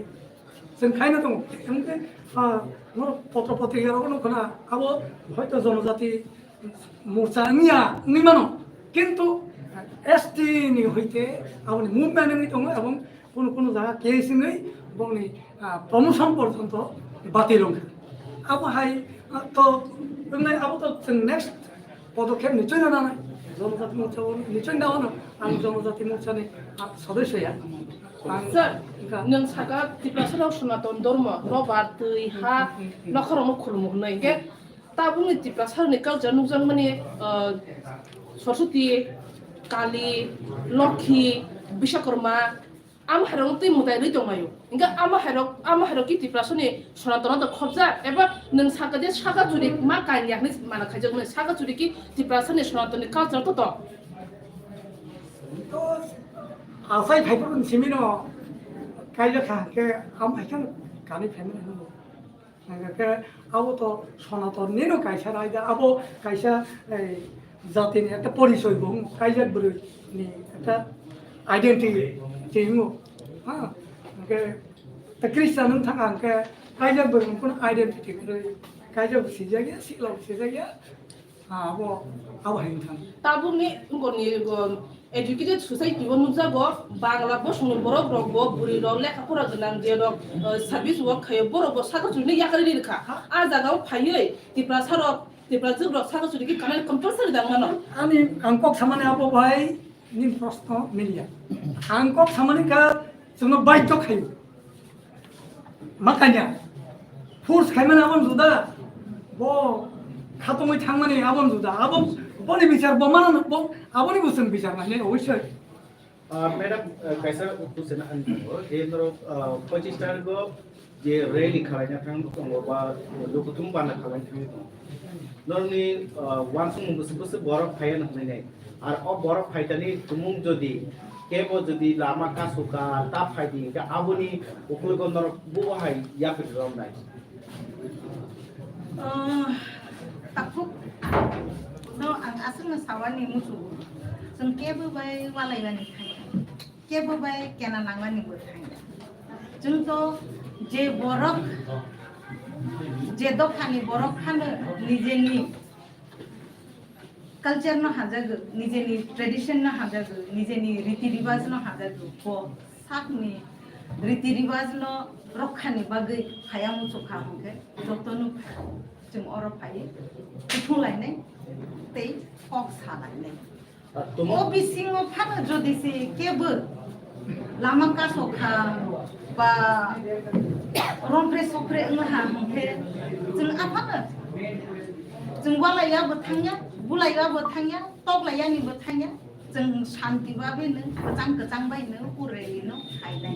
Sen khaina to amte মোর পত্র পত্রিকার কোনো কোনা আবো হয়তো জনজাতি মোর্চা নিয়া নিমানো কিন্তু ST নি হইতে আপনি মুভমেন্ট নি দङ এবং কোন কোন জায়গা কেসি নেই বংনি প্রমোশন পর্যন্ত বাতিল আবো হাই তো মানে আবো তো নেক্সট পদক্ষেপ নিশ্চয় না না জনজাতি মোর্চা নিশ্চয় না না আমি জনজাতি মোর্চা নি সদস্যয়া Sir, nang saka tipasara sunaton dorma robar tui ha nakharo khulmu nai ge tabung ni tipasara ni culture nujang mani Saraswati Kali Lokhi Bishakarma am harong tui mutai ri tongayo inga ama harok ki tipasara ni sunaton to khobja eba nang saka de saka juri ma kanyak ni mana khajak ni saka juri ki tipasara ni sunaton ni culture to asai phaipun simino kaija kha am phaikan kani family no ke abo to sonaton nino kaisa raida abo kaisa jati ni ekta porisoy bong kaisa buru ni ekta identity tingo ha ke ta christian thang ke kaisa buru kun identity kaisa sijagya silo sijagya abo hain thang tabung ni ngoni educated society won jago bangla bosung borok rok bo buri rok lekha pura ganang je rok service work khayo borok bo saka chuni yakari ri kha a jagao phayoi tipra jog rok saka chuni ki kanal compulsory dang mano ani angkok samane abo bhai nin proshno milia angkok samane ka जोंनो बाध्य खायो makanya force खायमान आबम जुदा ब खातमै थांमाने आबम जुदा आबम बनि बिचार ब माना ब आबनि बुसन बिचार माने अवश्य मैडम कैसा क्वेश्चन ये तो 25 तारीख को ये रैली खालायना थां दङ बा लोकथुम बाना खालायना थां दङ नरनि वानसुम बुसुबुसु बरफ फायन होननाय आर अ बरफ फायतानि तुमुं जदि केबो जदि लामा कासुका ता फायदि का आबुनि उखुलगो नर बुहाय याफिर रमनाय takut no ang asal sawani musuh जों केबो बाय वालायवानि थाङो केबो बाय केना नांवानिबो थाङो जोंथ' जे बरफ जे दखानि बरफ फानो निजेनि कालचार न हाजागो निजेनि ट्रेडिशन न हाजागो निजेनि रीति रिवाज न हाजागो ब साकनि रीति रिवाज न रखानि बागै फाया मुसुखा होंखे जतनु जों अर फायो खुलायनाय तै फक सालायनाय ओ बिसिङो फानो जदिसे केबो लामा कासखा बा रंप्रे सप्रे ओंहा होंखे जों आफानो जों वालायाबो थाङा बुलायाबो थाङा तगलायानिबो थाङा जों शान्तिबाबेनो गोजां गोजां बायनो उरेलिनो खायनाय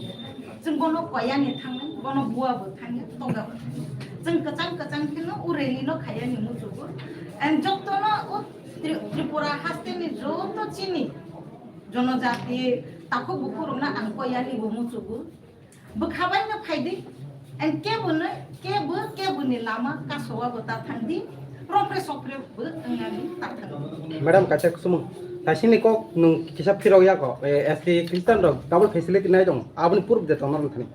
जों बनो कयानि थाङो बनो बुआबो थाङो तगाबो जों गोजां गोजांखिनो उरेलिनो खायानि मुजुबो एन्ड जतनो त्रिपुरा हास्तेनि जत चिनि जनजाति ताको बुखुरुना आं कयानिबो मुजुबो बखाबायनो फायदि एन्ड केबोनि लामा कासवाबो ता थांदि रंप्रे सप्रेबो ओंगानि ता थांदि मैडम काचे सुमु तासिनि को नु किसा फिराव या को एसटी क्रिस्टियान रो डबल फेसिलिटी नाय दं आबनि पूर्व दे तमरन थानि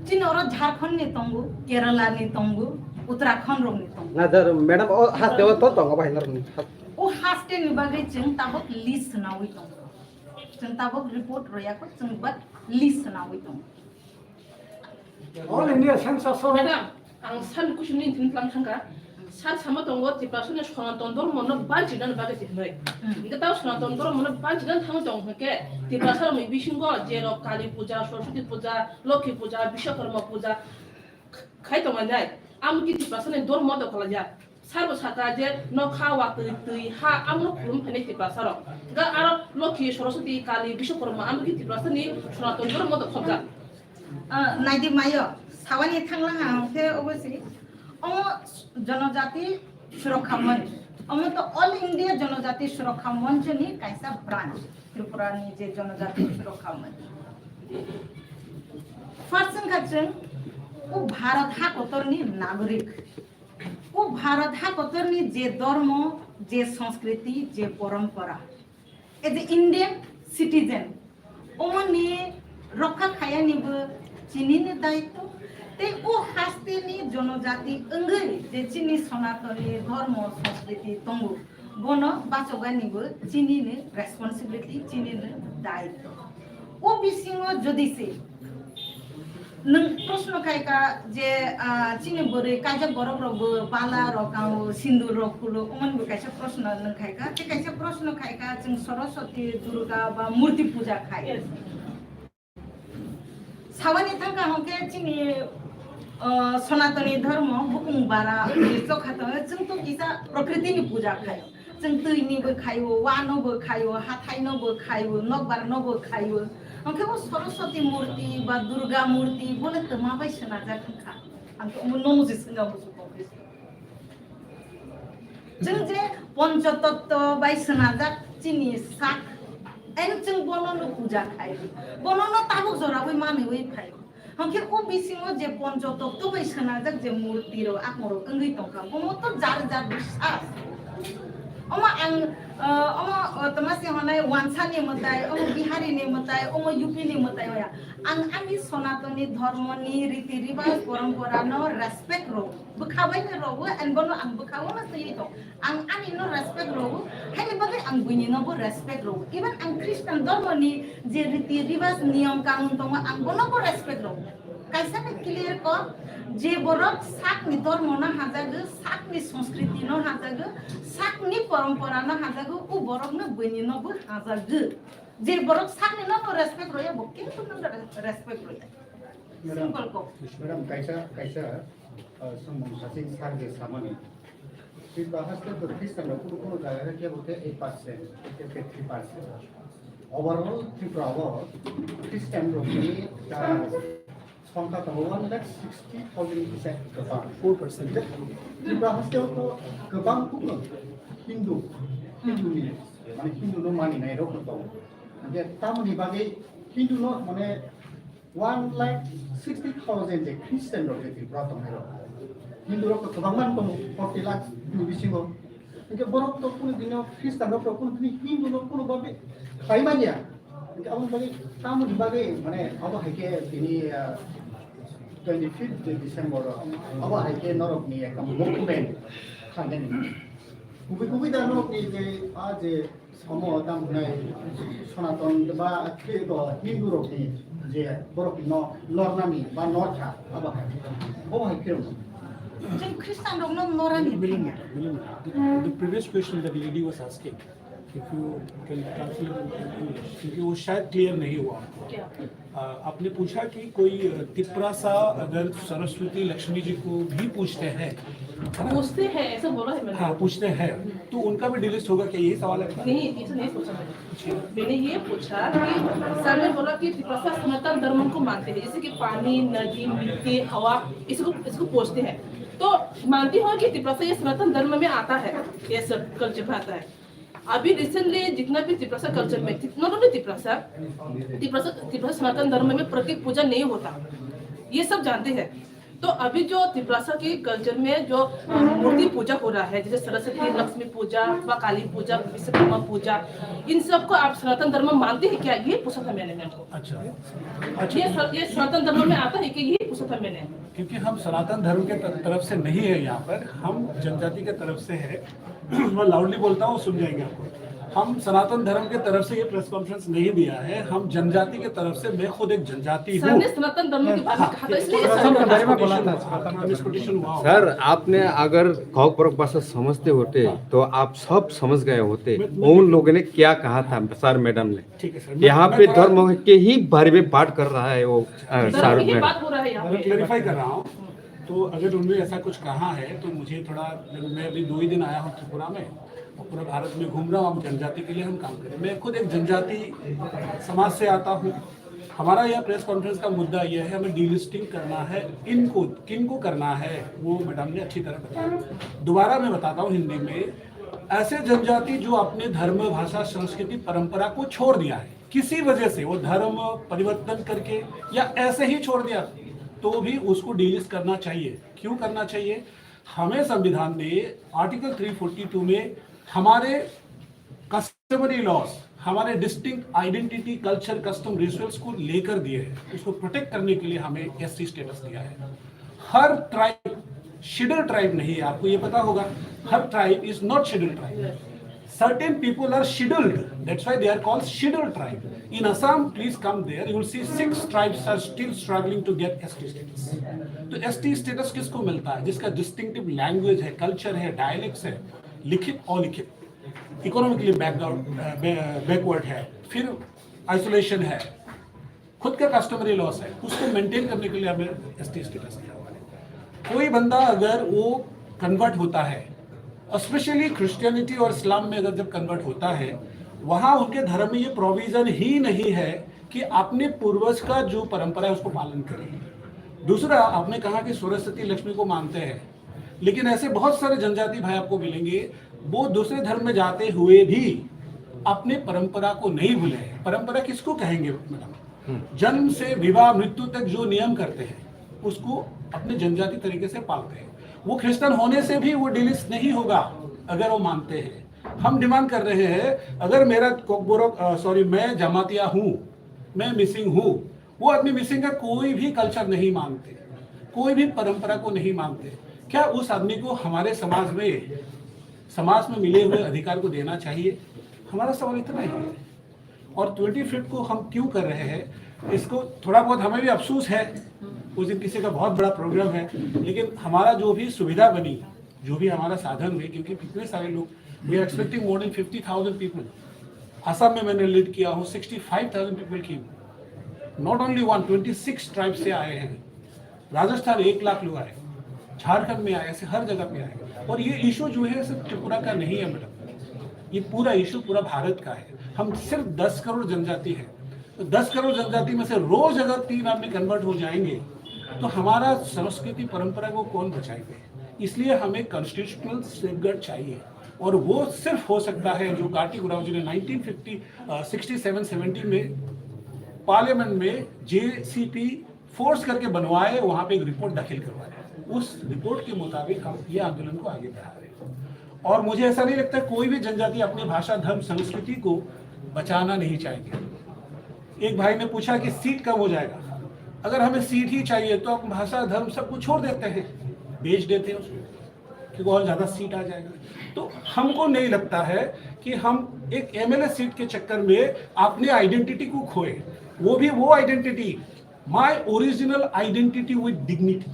चिनोरो झारखंड नि तंगु केरला नि तंगु उत्तराखंड रो नि तंगु ना जर मैडम ओ हास देव तो दंग बाहिनर नि ओ हास्टे नि बागै जों ताबक लिस्ट नावै दं जों ताबक रिपोर्ट रोयाको जों बट लिस्ट नावै दं all india census so madam आं सान कुसुमनि थिनफ्लां थांगा सान सामा दङ तिपासुनि सनातन धर्मनो बाजिनान बागै नै इनका ताव सनातन धर्मनो बाजिनान थां दं हके तिपासर मै बिसिंगो जेरो काली पूजा सरस्वती पूजा लक्ष्मी पूजा विश्वकर्मा पूजा खाय दङ नाय आमगि तिपासनि धर्म द खलाजा सारबो साका जे न खावा तै हा आमनो खुलुम फाने तिपासर गा आरो लक्ष्मी सरस्वती काली विश्वकर्मा आमगि तिपासनि सनातन धर्म द खबजा नाइदि मायो सावानि थांला हांथे अबसि अ जनजाति सुरक्षा मंच अम तो ऑल इंडिया जनजाति सुरक्षा मंच नि कैसा ब्रांच त्रिपुरा नि जे जनजाति सुरक्षा मंच फर्स्ट संगठन ओ भारत हा कोतरनी नागरिक ओ भारत हा कोतरनी जे धर्म जे संस्कृति जे परंपरा एज ए इंडियन सिटीजन ओमनी रक्षा खायानिबो चिनिनि दायित्व ते ओ हास्तेनि जनजाति अंगै जे चिनि सनातनी धर्म संस्कृति तंगु बनो बाचगानिबो चिनिनि रेसपॉन्सिबिलिटी चिनिनि दायित्व ओ बिसिङो जदिसे नों प्रश्न खायका जे चिनि बोरै काजे बरबरबो बाला रकाउ सिन्दुर रखुलो ओमनबो कायसे प्रश्न नों खायका ते कायसे प्रश्न खायका जों सरस्वती दुर्गा बा मूर्ति पूजा खाय सावानि थांगा हंके चिनि सनातनी धर्म बुकुं बारा लिसो खातो जों तो किसा प्रकृतिनि पूजा खायो जों दैनिबो खायो वानोबो खायो हाथाइनोबो खायो नगबारनोबो खायो हंके वो सरस्वती मूर्ति बा दुर्गा मूर्ति बोले त माबाय सना जाखा आंखौ नमुजि सिंगा बुसु कॉग्रेस जों जे पंचतत्व बाय सना जा चिनि साक एन जों बननो पूजा खायो बननो ताबुक जराबै मानैबै खायो हंके ओ बिसिङो जे पंचतत्व बाय सना जा जे मूर्ति रो आकमरो अंगै तंका ओमो तो जार जार बिसास ओमा आं ओमा तमासे हनाय वानसानि मताय ओमा बिहारिनि मताय ओमा यूपीनि मताय होया आं आंनि सनातनी धर्मनि रीति रिवाज परंपरा न रेस्पेक्ट रो बखाबाय न रो एन बनो आं बखावो न सयै तो आं आंनि न रेस्पेक्ट रो हानि बागै आं बुनि न बो रेस्पेक्ट रो इवन आं ख्रिस्टान धर्मनि जे रीति रिवाज नियम कानुन दङ आं बनो बो रेस्पेक्ट रो कैसा ना क्लियर को जे बरक साक नि धर्म ना हाजागो साक नि संस्कृति न हाजागो साक नि परंपरा न हाजागो उ बरक न बनि न बो हाजागो जे बरक साक नि न रेस्पेक्ट रोया बो किंतु न रेस्पेक्ट रोया सिंपल को मैडम कैसा समूह साथी सार्गे सामान्य फिर बाहर से तो क्रिश्चियन लोग को जाएगा क्या बोलते हैं 8% 3% ओवरऑल त्रिपुरा क्रिश्चियन लोग की संख्या तो 160,000% गोबां 4% त्रिपुरा हस्तेल तो गोबां कुल हिंदुनि माने हिंदु मानिनाय रोखोम दं जे तामनि बागै हिंदु माने 160,000 जे क्रिश्चियन लोग त्रिपुरा दं हिंदू लोग तो गोबां दं 40 लाख बिसिङाव इनके बरक तो कुन दिनाव क्रिश्चियन लोग कुन दिन हिंदु लोग कुन बाबे खाइमानिया इनके अब बागै तामनि बागै माने अब हाइके दिनी 25 डिसेम्बर अब हाइके नरकनि एक मुभमेन्ट खांदेन गुबै दा नरकनि जे आज समो दाम होनाय सनातन बा हिंदु लोगनि जे बरक न लरनामी बा नरथा अब हाइके जों क्रिश्चियन लोग न नरानि The previous question that the lady was asking, if you can translate in English, क्योंकि वो शायद क्लियर नहीं हुआ आपको। आपने पूछा कि कोई तिपरासा अगर सरस्वती लक्ष्मी जी को भी पूछते हैं, पूछते हैं ऐसा बोला है मैंने। हाँ पूछते हैं, तो उनका भी डिलिस्ट होगा क्या, यही सवाल है? नहीं, ऐसा नहीं पूछा मैंने ये पूछा कि सर ने बोला कि तिपरासा सनातन धर्म को मानते हैं, जैसे कि पानी, नदी, मिट्टी, हवा, इसको पूछते हैं। तो मानती हो कि तिपरासा ये सनातन धर्म में आता है, ये सब कल्चर में आता है। अभी रिसेंटली जितना भी तिपरासा कल्चर में तिपरासा सनातन धर्म में प्रत्येक पूजा नहीं होता, ये सब जानते हैं। तो अभी जो तिपरासा के कल्चर में जो मूर्ति पूजा हो रहा है, जैसे सरस्वती लक्ष्मी पूजा व काली पूजा, विश्वकर्मा पूजा, इन सबको आप सनातन धर्म मानते हैं क्या, ये पूछा था मैंने मैडम। अच्छा, ये सनातन धर्म में आता है कि ये पूछा था मैंने। क्योंकि हम सनातन धर्म के तरफ से नहीं है, यहाँ पर हम जनजाति के तरफ से है। मैं लाउडली बोलता हूँ, सुन जाएंगे आपको। हम सनातन धर्म के तरफ से ये प्रेस कॉन्फ्रेंस नहीं दिया है, हम जनजाति के तरफ से, मैं खुद एक जनजाति हूँ। सनातन धर्म के बारे में कहा था, इसलिए सर आपने अगर खौक बरक भाषा समझते होते तो आप सब समझ गए होते उन लोगों ने क्या कहा था सर मैडम ने। ठीक है सर, यहाँ पे धर्म के ही बारे में बात कर रहा है वो सर मैडम। बात हो रहा है यहाँ पे, क्लेरिफाई कर रहा हूँ। तो अगर उन्होंने ऐसा कुछ कहा है तो मुझे थोड़ा, मैं अभी 2 ही दिन आया हूँ त्रिपुरा में और पूरा भारत में घूम रहा हूँ, हम जनजाति के लिए हम काम करें। मैं खुद एक जनजाति समाज से आता हूँ। हमारा यह प्रेस कॉन्फ्रेंस का मुद्दा यह है, हमें डीलिस्टिंग करना है, किनको करना है वो मैडम ने अच्छी तरह बताया। दोबारा मैं बताता हूँ हिंदी में, ऐसे जनजाति जो अपने धर्म, भाषा, संस्कृति, परंपरा को छोड़ दिया है किसी वजह से, वो धर्म परिवर्तन करके या ऐसे ही छोड़ दिया, तो भी उसको डीलिस्ट करना चाहिए। क्यों करना चाहिए? हमें संविधान ने आर्टिकल 342 में हमारे कस्टमरी लॉस, हमारे distinct identity, culture, custom, rituals को लेकर दिए हैं। उसको प्रोटेक्ट करने के लिए हमें एससी स्टेटस दिया है। हर ट्राइब शेड्यूल ट्राइब नहीं है, आपको ये पता होगा। हर tribe is not schedule tribe. Certain people are scheduled, that's why they are called scheduled tribe. In Assam, please come there, you will see 6 tribes are still struggling to get ST status. तो ST status किसको मिलता है? जिसका distinctive language है, culture है, dialects है, लिखित अलिखित, economically backward है, फिर आइसोलेशन है, खुद का कस्टमरी लॉस है, उसको मेंटेन करने के लिए हमें ST स्टेटस दिया हुआ है। कोई बंदा अगर वो कन्वर्ट होता है, स्पेशली क्रिश्चियनिटी और इस्लाम में अगर जब कन्वर्ट होता है, वहाँ उनके धर्म में ये प्रोविजन ही नहीं है कि अपने पूर्वज का जो परंपरा है उसको पालन करें। दूसरा, आपने कहा कि सरस्वती लक्ष्मी को मानते हैं, लेकिन ऐसे बहुत सारे जनजाति भाई आपको मिलेंगे, वो दूसरे धर्म में जाते हुए भी अपने परंपरा को नहीं भूले। परंपरा किसको कहेंगे मैडम? जन्म से विवाह मृत्यु तक जो नियम करते हैं उसको अपने जनजाति तरीके से पालते हैं। वो क्रिश्चियन होने से भी वो डिलिस्ट नहीं होगा अगर वो मानते हैं। हम डिमांड कर रहे हैं, अगर मेरा मैं जमातिया हूँ, मैं मिसिंग हूँ, वो आदमी मिसिंग का कोई भी कल्चर नहीं मानते, कोई भी परंपरा को नहीं मानते, क्या उस आदमी को हमारे समाज में मिले हुए अधिकार को देना चाहिए? हमारा सवाल इतना ही है। और 25 को हम क्यों कर रहे हैं, इसको थोड़ा बहुत हमें भी अफसोस है उस दिन किसी का बहुत बड़ा प्रोग्राम है, लेकिन हमारा जो भी सुविधा बनी, जो भी हमारा साधन हुए, क्योंकि कितने सारे लोग, we are expecting more than 50,000 people. Assam में मैंने लीड किया हूँ, 65,000 पीपल की, नॉट ओनली 126 ट्राइब से आए हैं। राजस्थान 1 लाख लोग आए, झारखंड में आए, ऐसे हर जगह पे आए। और ये इशू जो है सिर्फ त्रिपुरा का नहीं है मैडम, ये पूरा इशू पूरा भारत का है। हम सिर्फ 10 करोड़ जनजाति है, तो 10 करोड़ जनजाति में से रोज अगर 3 आदमी कन्वर्ट हो जाएंगे तो हमारा संस्कृति परंपरा को कौन बचाएंगे? इसलिए हमें कॉन्स्टिट्यूशनल सेफगार्ड चाहिए, और वो सिर्फ हो सकता है जो कार्टी गुराव जी ने 1967 में पार्लियामेंट में JCP फोर्स करके बनवाए, वहां पे एक रिपोर्ट दाखिल करवाए। उस रिपोर्ट के मुताबिक हम ये आंदोलन को आगे बढ़ा रहे हैं। और मुझे ऐसा नहीं लगता कोई भी जनजाति अपनी भाषा, धर्म, संस्कृति को बचाना नहीं चाहेगी। एक भाई ने पूछा कि सीट कम हो जाएगा, अगर हमें सीट ही चाहिए तो हम भाषा, धर्म सब कुछ छोड़ देते हैं, बेच देते हैं उसको, क्योंकि और ज्यादा सीट आ जाएगा। तो हमको नहीं लगता है कि हम एक MLA सीट के चक्कर में अपने आइडेंटिटी को खोए, वो भी वो identity, my original identity with dignity.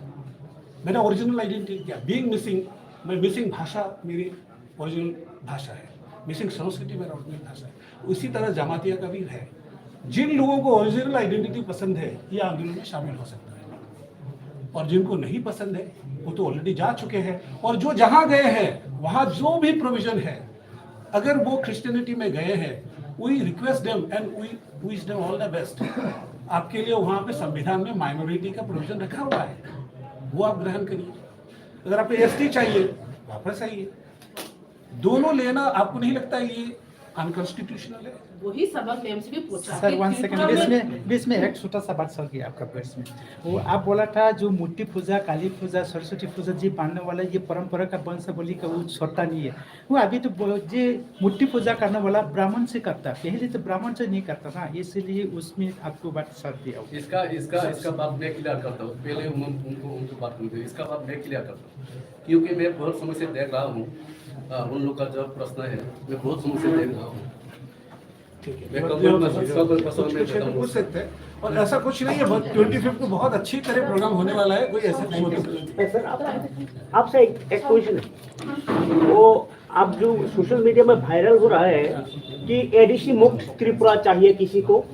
मेरा ओरिजिनल आइडेंटिटी क्या, बीइंग मिसिंग, मैं मिसिंग भाषा मेरी ओरिजिनल भाषा है, मिसिंग संस्कृति मेरा ओरिजिनल भाषा है। उसी तरह जमातिया का भी है। जिन लोगों को ओरिजिनल आइडेंटिटी पसंद है ये आंदोलन में शामिल हो सकता है, और जिनको नहीं पसंद है वो तो ऑलरेडी जा चुके हैं। और जो जहां गए हैं वहां जो भी प्रोविजन है, अगर वो क्रिश्चियनिटी में गए हैं, we request them and we wish them all the best. आपके लिए वहां पे संविधान में माइनॉरिटी का प्रोविजन रखा हुआ है, वो आप ग्रहण करिए। अगर आपको ST चाहिए वापस आइए। दोनों लेना आपको नहीं लगता है ये अनकॉन्स्टिट्यूशनल है? वही सबक में हमसे भी पूछा सर कि 1 सेकंड, त्रिपुरा बीच में एक छोटा सा बात सर गया आपका प्रश्न में। वो आप बोला था जो मूर्ति पूजा, काली पूजा, सरस्वती पूजा जी मानने वाला ये परंपरा का वंशावली का वो छोड़ता नहीं है। वो अभी तो जो मूर्ति पूजा करने वाला ब्राह्मण से करता, पहले तो ब्राह्मण से नहीं करता ना, इसलिए उसमें आपको बात सर दिया। इसका बात मैं क्लियर करता हूँ, पहले उनको बात करते हैं, इसका बात मैं क्लियर करता हूँ, क्योंकि मैं बहुत समय से देख रहा हूँ उन लोग का जो प्रश्न है, मैं बहुत समय से देख रहा हूँ। पूछ सकते हैं, और ऐसा कुछ नहीं है। 25 को बहुत अच्छी तरह प्रोग्राम होने वाला है, कोई ऐसा नहीं होता। सर आपसे एक क्वेश्चन है, वो आप जो सोशल मीडिया में वायरल हो रहा है कि ADC मुक्त त्रिपुरा चाहिए, किसी को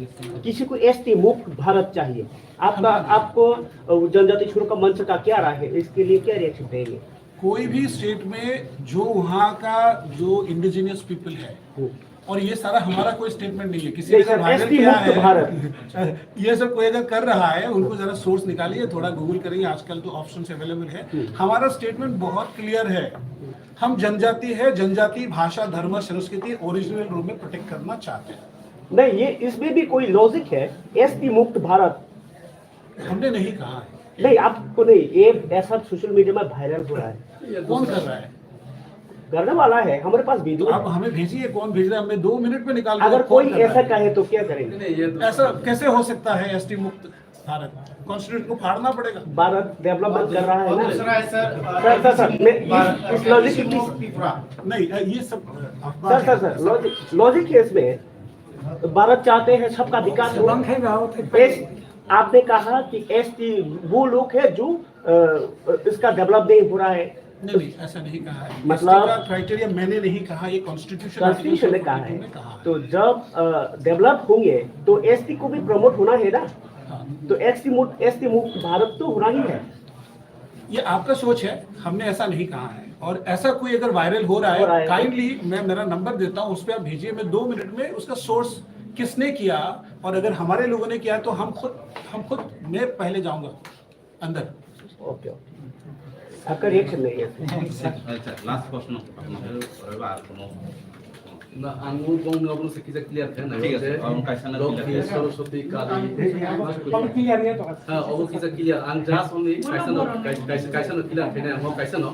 ST मुक्त भारत चाहिए, आपको जनजाति छोड़ो का मंच का क्या राय है, इसके लिए क्या रिएक्शन देंगे? कोई भी स्टेट में जो वहाँ का जो इंडिजिनियस पीपल है, और ये सारा हमारा कोई स्टेटमेंट नहीं है, किसी ने वायरल किया है ये सब कोई अगर कर रहा है, उनको जरा सोर्स निकालिए, थोड़ा गूगल करेंगे, आजकल तो ऑप्शंस अवेलेबल है। हमारा स्टेटमेंट बहुत क्लियर है, हम जनजाति है, जनजाति भाषा, धर्म, संस्कृति ओरिजिनल रूप में प्रोटेक्ट करना चाहते हैं। नहीं, ये इसमें भी कोई लॉजिक है, ST मुक्त भारत हमने नहीं कहा है। नहीं, आपको नहीं, ये ऐसा सोशल मीडिया में वायरल हो रहा है। कौन कर रहा है? करने वाला है, हमारे पास वीडियो। आप हमें भेजिए, कौन भेज रहा है, हमें 2 मिनट में निकाल। अगर कोई ऐसा कहे तो क्या करेंगे? ऐसा कैसे हो सकता है? ST मुक्त भारत, कॉन्स्टिट्यूशन को फाड़ना पड़ेगा। भारत डेवलपमेंट कर रहा है ना। दूसरा है सर इस लॉजिक नहीं, ये सब सर लॉजिक है इसमें। भारत चाहते हैं सबका विकास हो। आपने कहा कि ST वो लोग है जो इसका डेवलप नहीं हो रहा है। नहीं, ऐसा नहीं कहा है। मतलब क्राइटेरिया मैंने नहीं कहा, ये कॉन्स्टिट्यूशन ने कहा है। तो जब डेवलप होंगे तो ST को भी प्रमोट होना है ना। तो ST मुक्त भारत तो होना ही है। ये आपका सोच है, हमने ऐसा नहीं कहा है। और ऐसा कोई अगर वायरल हो रहा है, काइंडली मैं मेरा नंबर देता हूँ, उस पर आप भेजिए, मैं 2 मिनट में उसका सोर्स किसने किया, और अगर हमारे लोगों ने किया तो हम खुद मैं पहले जाऊंगा अंदर। ओके, आपका रिएक्शन नहीं है। अच्छा, लास्ट प्रश्न আপনাদের আর কোনো না আঙ্গুল বঙ্গবন্ধু से किसी क्लियर है ना? ठीक है, हम कैसा ना लक्ष्मी सरस्वती काली हां वो किसी क्लियर आं जास ओनली कैसा ना क्लियर है ना? हम कैसा ना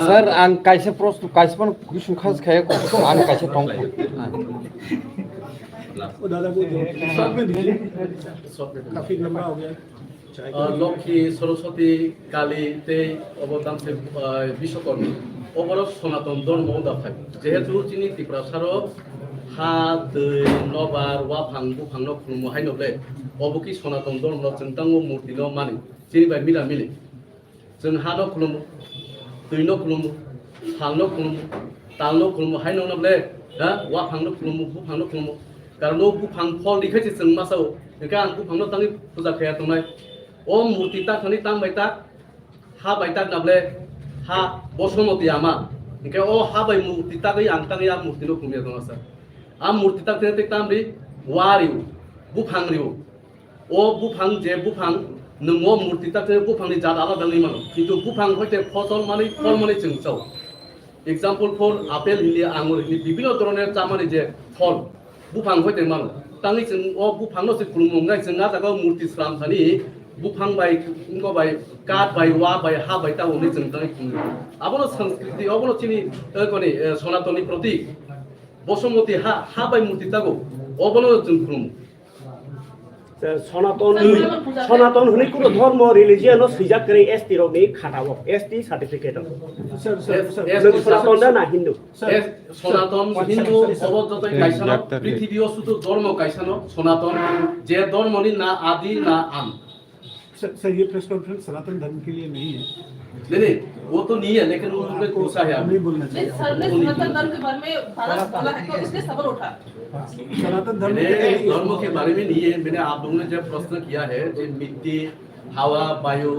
सर आं कैसे प्रश्न कैसे पण गुसुं खास खाय को आं कैसे टंग वो दादा को शॉर्ट में दीजिए, काफी लंबा हो गया। लक्ष्मी सरस्वती काली ते अवदान से विश्वकर्मा অবরোধ সনাতন ধর্ম দাথায় যেহেতু তিনি ত্রিপুরা हा दै नबार वाफां बुफांनो खुलुमो हायनोब्ले अबकी सनातन धर्म जोंतांगो मूर्तिनो मानि जेनिबाय मिला मिले जों हानो खुलुमो दैनो खुलुमो हांनो खुलुमो तालनो खुलुमो हायनोब्ले हा वाफांनो खुलुमो बुफांनो खुलुमो कारण बुफां फल दिखायसे जों मासाव इनका आं बुफांनो तांनि पूजा खाया तंनाय ओ मूर्ति ता थानि तां बायता हा बायता नाब्ले हा बसमती आमा इनका ओ हा बाय मूर्ति ता गई आं तांनि आ मूर्तिनो खुलुमया दंगा सर आ मूर्ति ता ते तामरि वारिउ बुफां रिउ ओ बुफां जे बुफां नंगो मूर्ति ता ते बुफांनि जात आलादा नहीं मानो किंतु बुफां हयते फसल माने फल माने जोंसाव एग्जाम्पल फर आपेल हिली आंगुर हिली विभिन्न धरনের चामानि जे फल बुफां हयते मानो तांनि जों ओ बुफांनो से खुलुमंगाय जोंना जागा मूर्ति स्लाम थानि बुफां बाय इनको बाय काट बाय वा बाय हा बाय ता उनि जों तांनि खुलुमो आबनो संस्कृति अबनो चिनि कोनि सनातननि प्रतीक बसुमती हा बाय मूर्ति तागो अबनो जों खुलुमो सनातन होने कुरो धर्म रिलिजियन सुजाक करे एसटी रोगनि खाटावो एसटी सर्टिफिकेट सनातन ना हिंदू सनातन हिंदू अबजतय कायसानो पृथ्वीओ सुतु धर्म कायसानो सनातन जे धर्मनि ना आदि ना आम सर ये प्रेस कॉन्फ्रेंस सनातन धर्म के लिए नहीं है नहीं वो तो नहीं है लेकिन उन्होंने पूछा है नहीं बोलना चाहिए सर ने सनातन धर्म के बारे में भारत बोला है तो इसलिए सवाल उठा सनातन धर्म के बारे में नहीं है मैंने आप लोगों ने जब प्रश्न किया है कि मिट्टी हवा वायु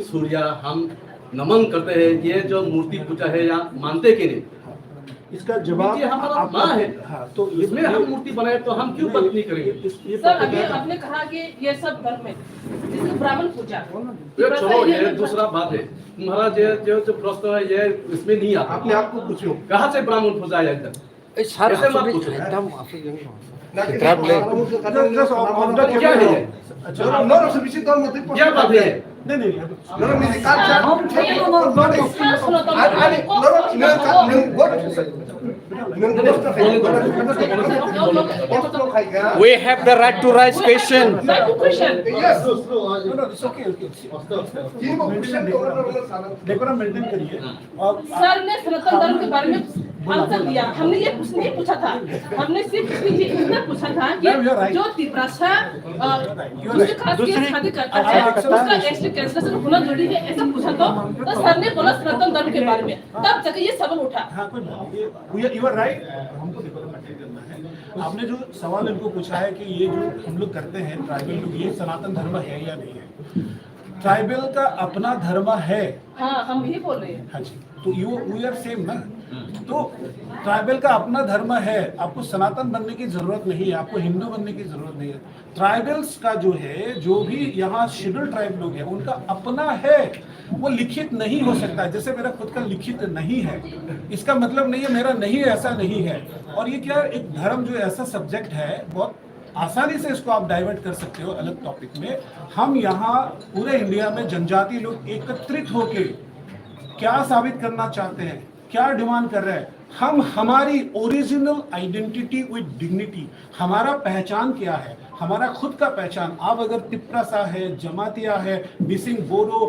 सूर्य हम नमन करते हैं ये जो मूर्ति पूजा है या मानते कि नहीं इसका जवाब हमारा माँ है हाँ, तो इसमें हम मूर्ति बनाए तो हम क्यों पत्नी करेंगे सर अभी आपने कहा कि ये सब धर्म है जैसे ब्राह्मण पूजा चलो ये दूसरा बात है तुम्हारा जो प्रश्न है ये इसमें नहीं आता अपने आप को पूछो कहाँ से ब्राह्मण पूजा है इधर ऐसे मत पूछो क्या है क्या बात है नहीं We have the right to raise question. Decorum maintain करिए सर ने सनातन धर्म के बारे में आंसर दिया हमने ये कुछ नहीं पूछा था हमने सिर्फ ये इतना पूछा था कि जो तिब्रासा दूसरे कास्ट की शादी करता है उसका एक्सट्रा कैंसलेशन होना जरूरी है ऐसा पूछा तो सर ने बोला सनातन धर्म के बारे में तब जाके ये सवाल उठा यू आर राइट हमको डेकोरम मेंटेन करना है आपने जो सवाल इनको पूछा है कि ये जो हम लोग करते हैं ट्राइबल लोग ये सनातन धर्म है या नहीं है ट्राइबल का अपना धर्म है हाँ हम यही बोल रहे हैं हाँ जी तो वी आर सेम ना तो ट्राइबल का अपना धर्म है आपको सनातन बनने की जरूरत नहीं है आपको हिंदू बनने की जरूरत नहीं है ट्राइबल्स का जो है जो भी यहाँ शेड्यूल ट्राइब लोग हैं उनका अपना है वो लिखित नहीं हो सकता जैसे मेरा खुद का लिखित नहीं है इसका मतलब नहीं है मेरा नहीं है ऐसा नहीं है और ये क्या एक धर्म जो ऐसा सब्जेक्ट है बहुत आसानी से इसको आप डाइवर्ट कर सकते हो अलग टॉपिक में हम यहाँ पूरे इंडिया में जनजाति लोग एकत्रित होके क्या साबित करना चाहते हैं क्या डिमांड कर रहे हैं हम हमारी ओरिजिनल आइडेंटिटी विद डिग्निटी हमारा पहचान क्या है हमारा खुद का पहचान आप अगर तिप्रासा है जमातिया है बिसिंग बोरो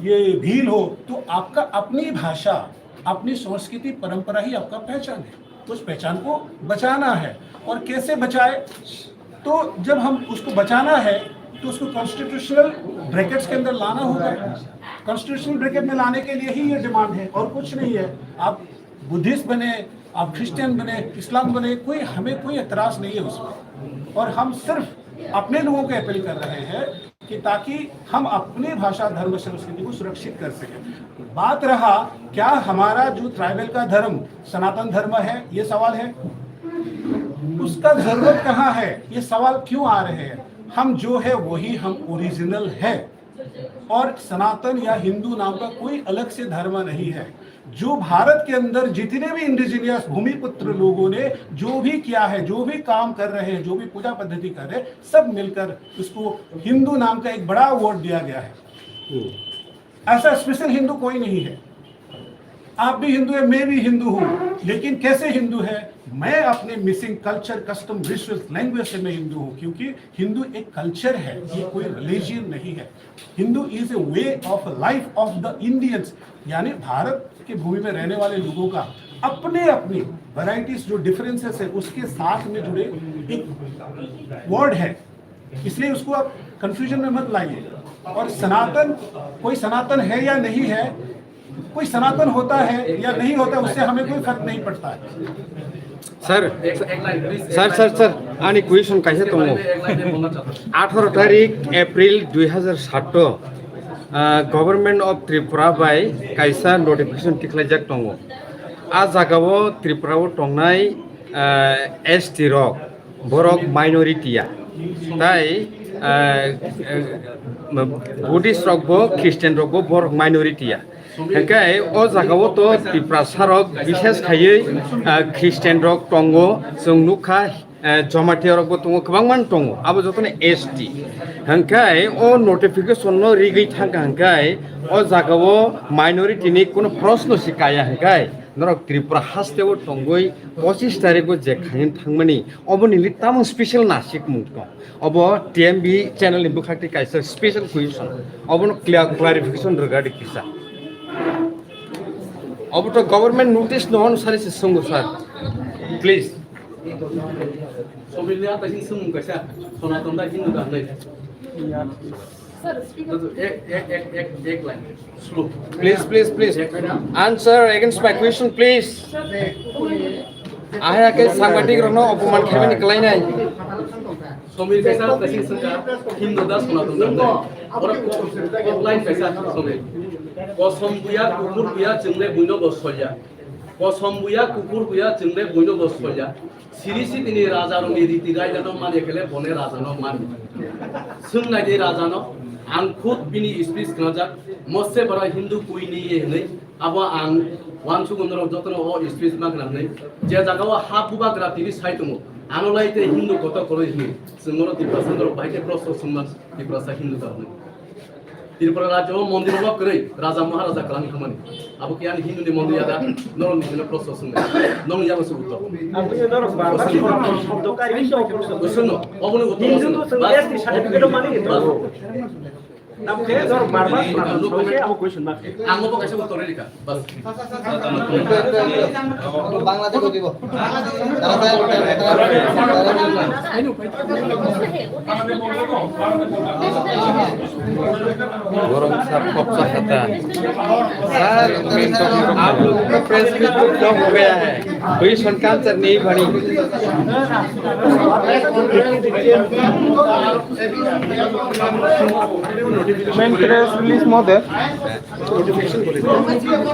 ये भील हो तो आपका अपनी भाषा अपनी संस्कृति परंपरा ही आपका पहचान है उस पहचान को बचाना है और कैसे बचाए तो जब हम उसको बचाना है तो उसको कॉन्स्टिट्यूशनल ब्रैकेट्स के अंदर लाना होगा कॉन्स्टिट्यूशनल ब्रैकेट में लाने के लिए ही ये डिमांड है और कुछ नहीं है आप बुद्धिस्ट बने आप क्रिश्चियन बने इस्लाम बने हमें कोई एतराज नहीं है उसमें और हम सिर्फ अपने लोगों को अपील कर रहे हैं कि ताकि हम अपनी भाषा धर्म संस्कृति को सुरक्षित कर सकें बात रहा क्या हमारा जो ट्राइबल का धर्म सनातन धर्म है ये सवाल है उसका जरूरत कहाँ है ये सवाल क्यों आ रहे हैं हम जो है वही हम ओरिजिनल है और सनातन या हिंदू नाम का कोई अलग से धर्म नहीं है जो भारत के अंदर जितने भी इंडिजिनियस भूमिपुत्र लोगों ने जो भी किया है जो भी काम कर रहे हैं जो भी पूजा पद्धति कर रहे हैं सब मिलकर उसको हिंदू नाम का एक बड़ा अवार्ड दिया गया है ऐसा स्पेशल हिंदू कोई नहीं है आप भी हिंदू है, मैं भी हिंदू हूँ, लेकिन कैसे हिंदू है? मैं अपने missing culture, custom, rituals, language से मैं हिंदू हूँ, क्योंकि हिंदू एक कल्चर है, ये कोई रिलीजियन नहीं है। Hindu is a way of life of the Indians, यानी भारत की भूमि में रहने वाले लोगों का अपने अपनी वैरायटीज जो डिफरेंसेस है उसके साथ में जुड़े एक वर्ड है, इसलिए उसको आप कंफ्यूजन में मत लाइए। और सनातन, कोई सनातन है या नहीं है, कोई सनातन होता है या नहीं होता, उससे हमें कोई फर्क नहीं पड़ता है। सर आनी क्वेश्चन कैसे तुम 18 तारीख अप्रैल 2007 गवर्नमेंट ऑफ त्रिपुरा बाय कैसा नोटिफिकेशन टिकलाइजाक दङ आ जागावो त्रिपुराव दंनाय एसटी रक बरक माइनरिटिया ताई बुद्धिस्ट रकबो ख्रिस्टियान रकबो बरक माइनरिटिया हेकाय ओ जागावो तो त्रिपुरा सारक विशेष खायै ख्रिस्टियान रक दङ जों नुखा जमाटिया रकबो दङ गोबांमान दङ आबो जतने एसटी हेंखाय ओ नोटिफिकेशन नो रिगै थांगा हेंखाय ओ जागावो माइनरिटी नि कोनो प्रश्न सिकाया हेंखाय नरक त्रिपुरा हास्तेव दंगै 25 तारिख जे खायन थांमनि अबनि लिताम स्पेशल नासिक मुंग अब टीएमबी चैनल नि बुखाति कायसा स्पेशल क्वेश्चन अबनो क्लैरिफिकेशन रिगार्डिंग किसा अब तो गवर्नमेंट नोटिस न अनुसार से संगो सर प्लीज सोबिलिया तसिन सुमुं कैसा सनातन दा हिंदू दा नहीं सर एक line slow please answer against my question please आया के सांबादिक रनो अपमान खेबे निकलायनाय सोमिल कैसा तसिन संका हिंदू दा सनातन दा और लाइन कैसा सोमिल कसम बुया कुकुर बुया जोंले बयनो बसया कसम बुया कुकुर बुया जोंले बयनो बसया सिरिसि तिनि राजानि रीति रायजानो माने खेले बने राजानो माने सोंनाय दे राजानो आं खुद बिनि स्पीच खोनाजाक मसे बरा हिंदू कुइनि नै अब आं वान सुगुनर जतन ओ स्पीच मागनानै जे जागाव हा बुबा ग्रातिनि साइतमु आनलाइते हिंदू कत करैनि जोंनो दिपासंगर बाइके प्रसस समाज दिपासा हिंदू दानो त्रिपुरा राज्य मंदिर लो करै राजा महाराजा खालामनि खामानि अब कि आं हिंदू नि मंदिर आदा नरन नि प्रसस नंग याबो सुबुत আপনি ধরো বারবার শব্দকারী सुनो अबने হিন্দু তো उत्तर এসটি সার্টিফিকেট মানে আপনি ধরো বারবার ওকে আমি কোশ্চেন মারছি आंगो कैसे उत्तर लिखा बस বাংলাতে কই দিব गरम सर कब्जा खाता सर आप लोग का प्रेस में तो क्या हो गया है कोई कल्चर नहीं बनी प्रेस रिलीज महोदय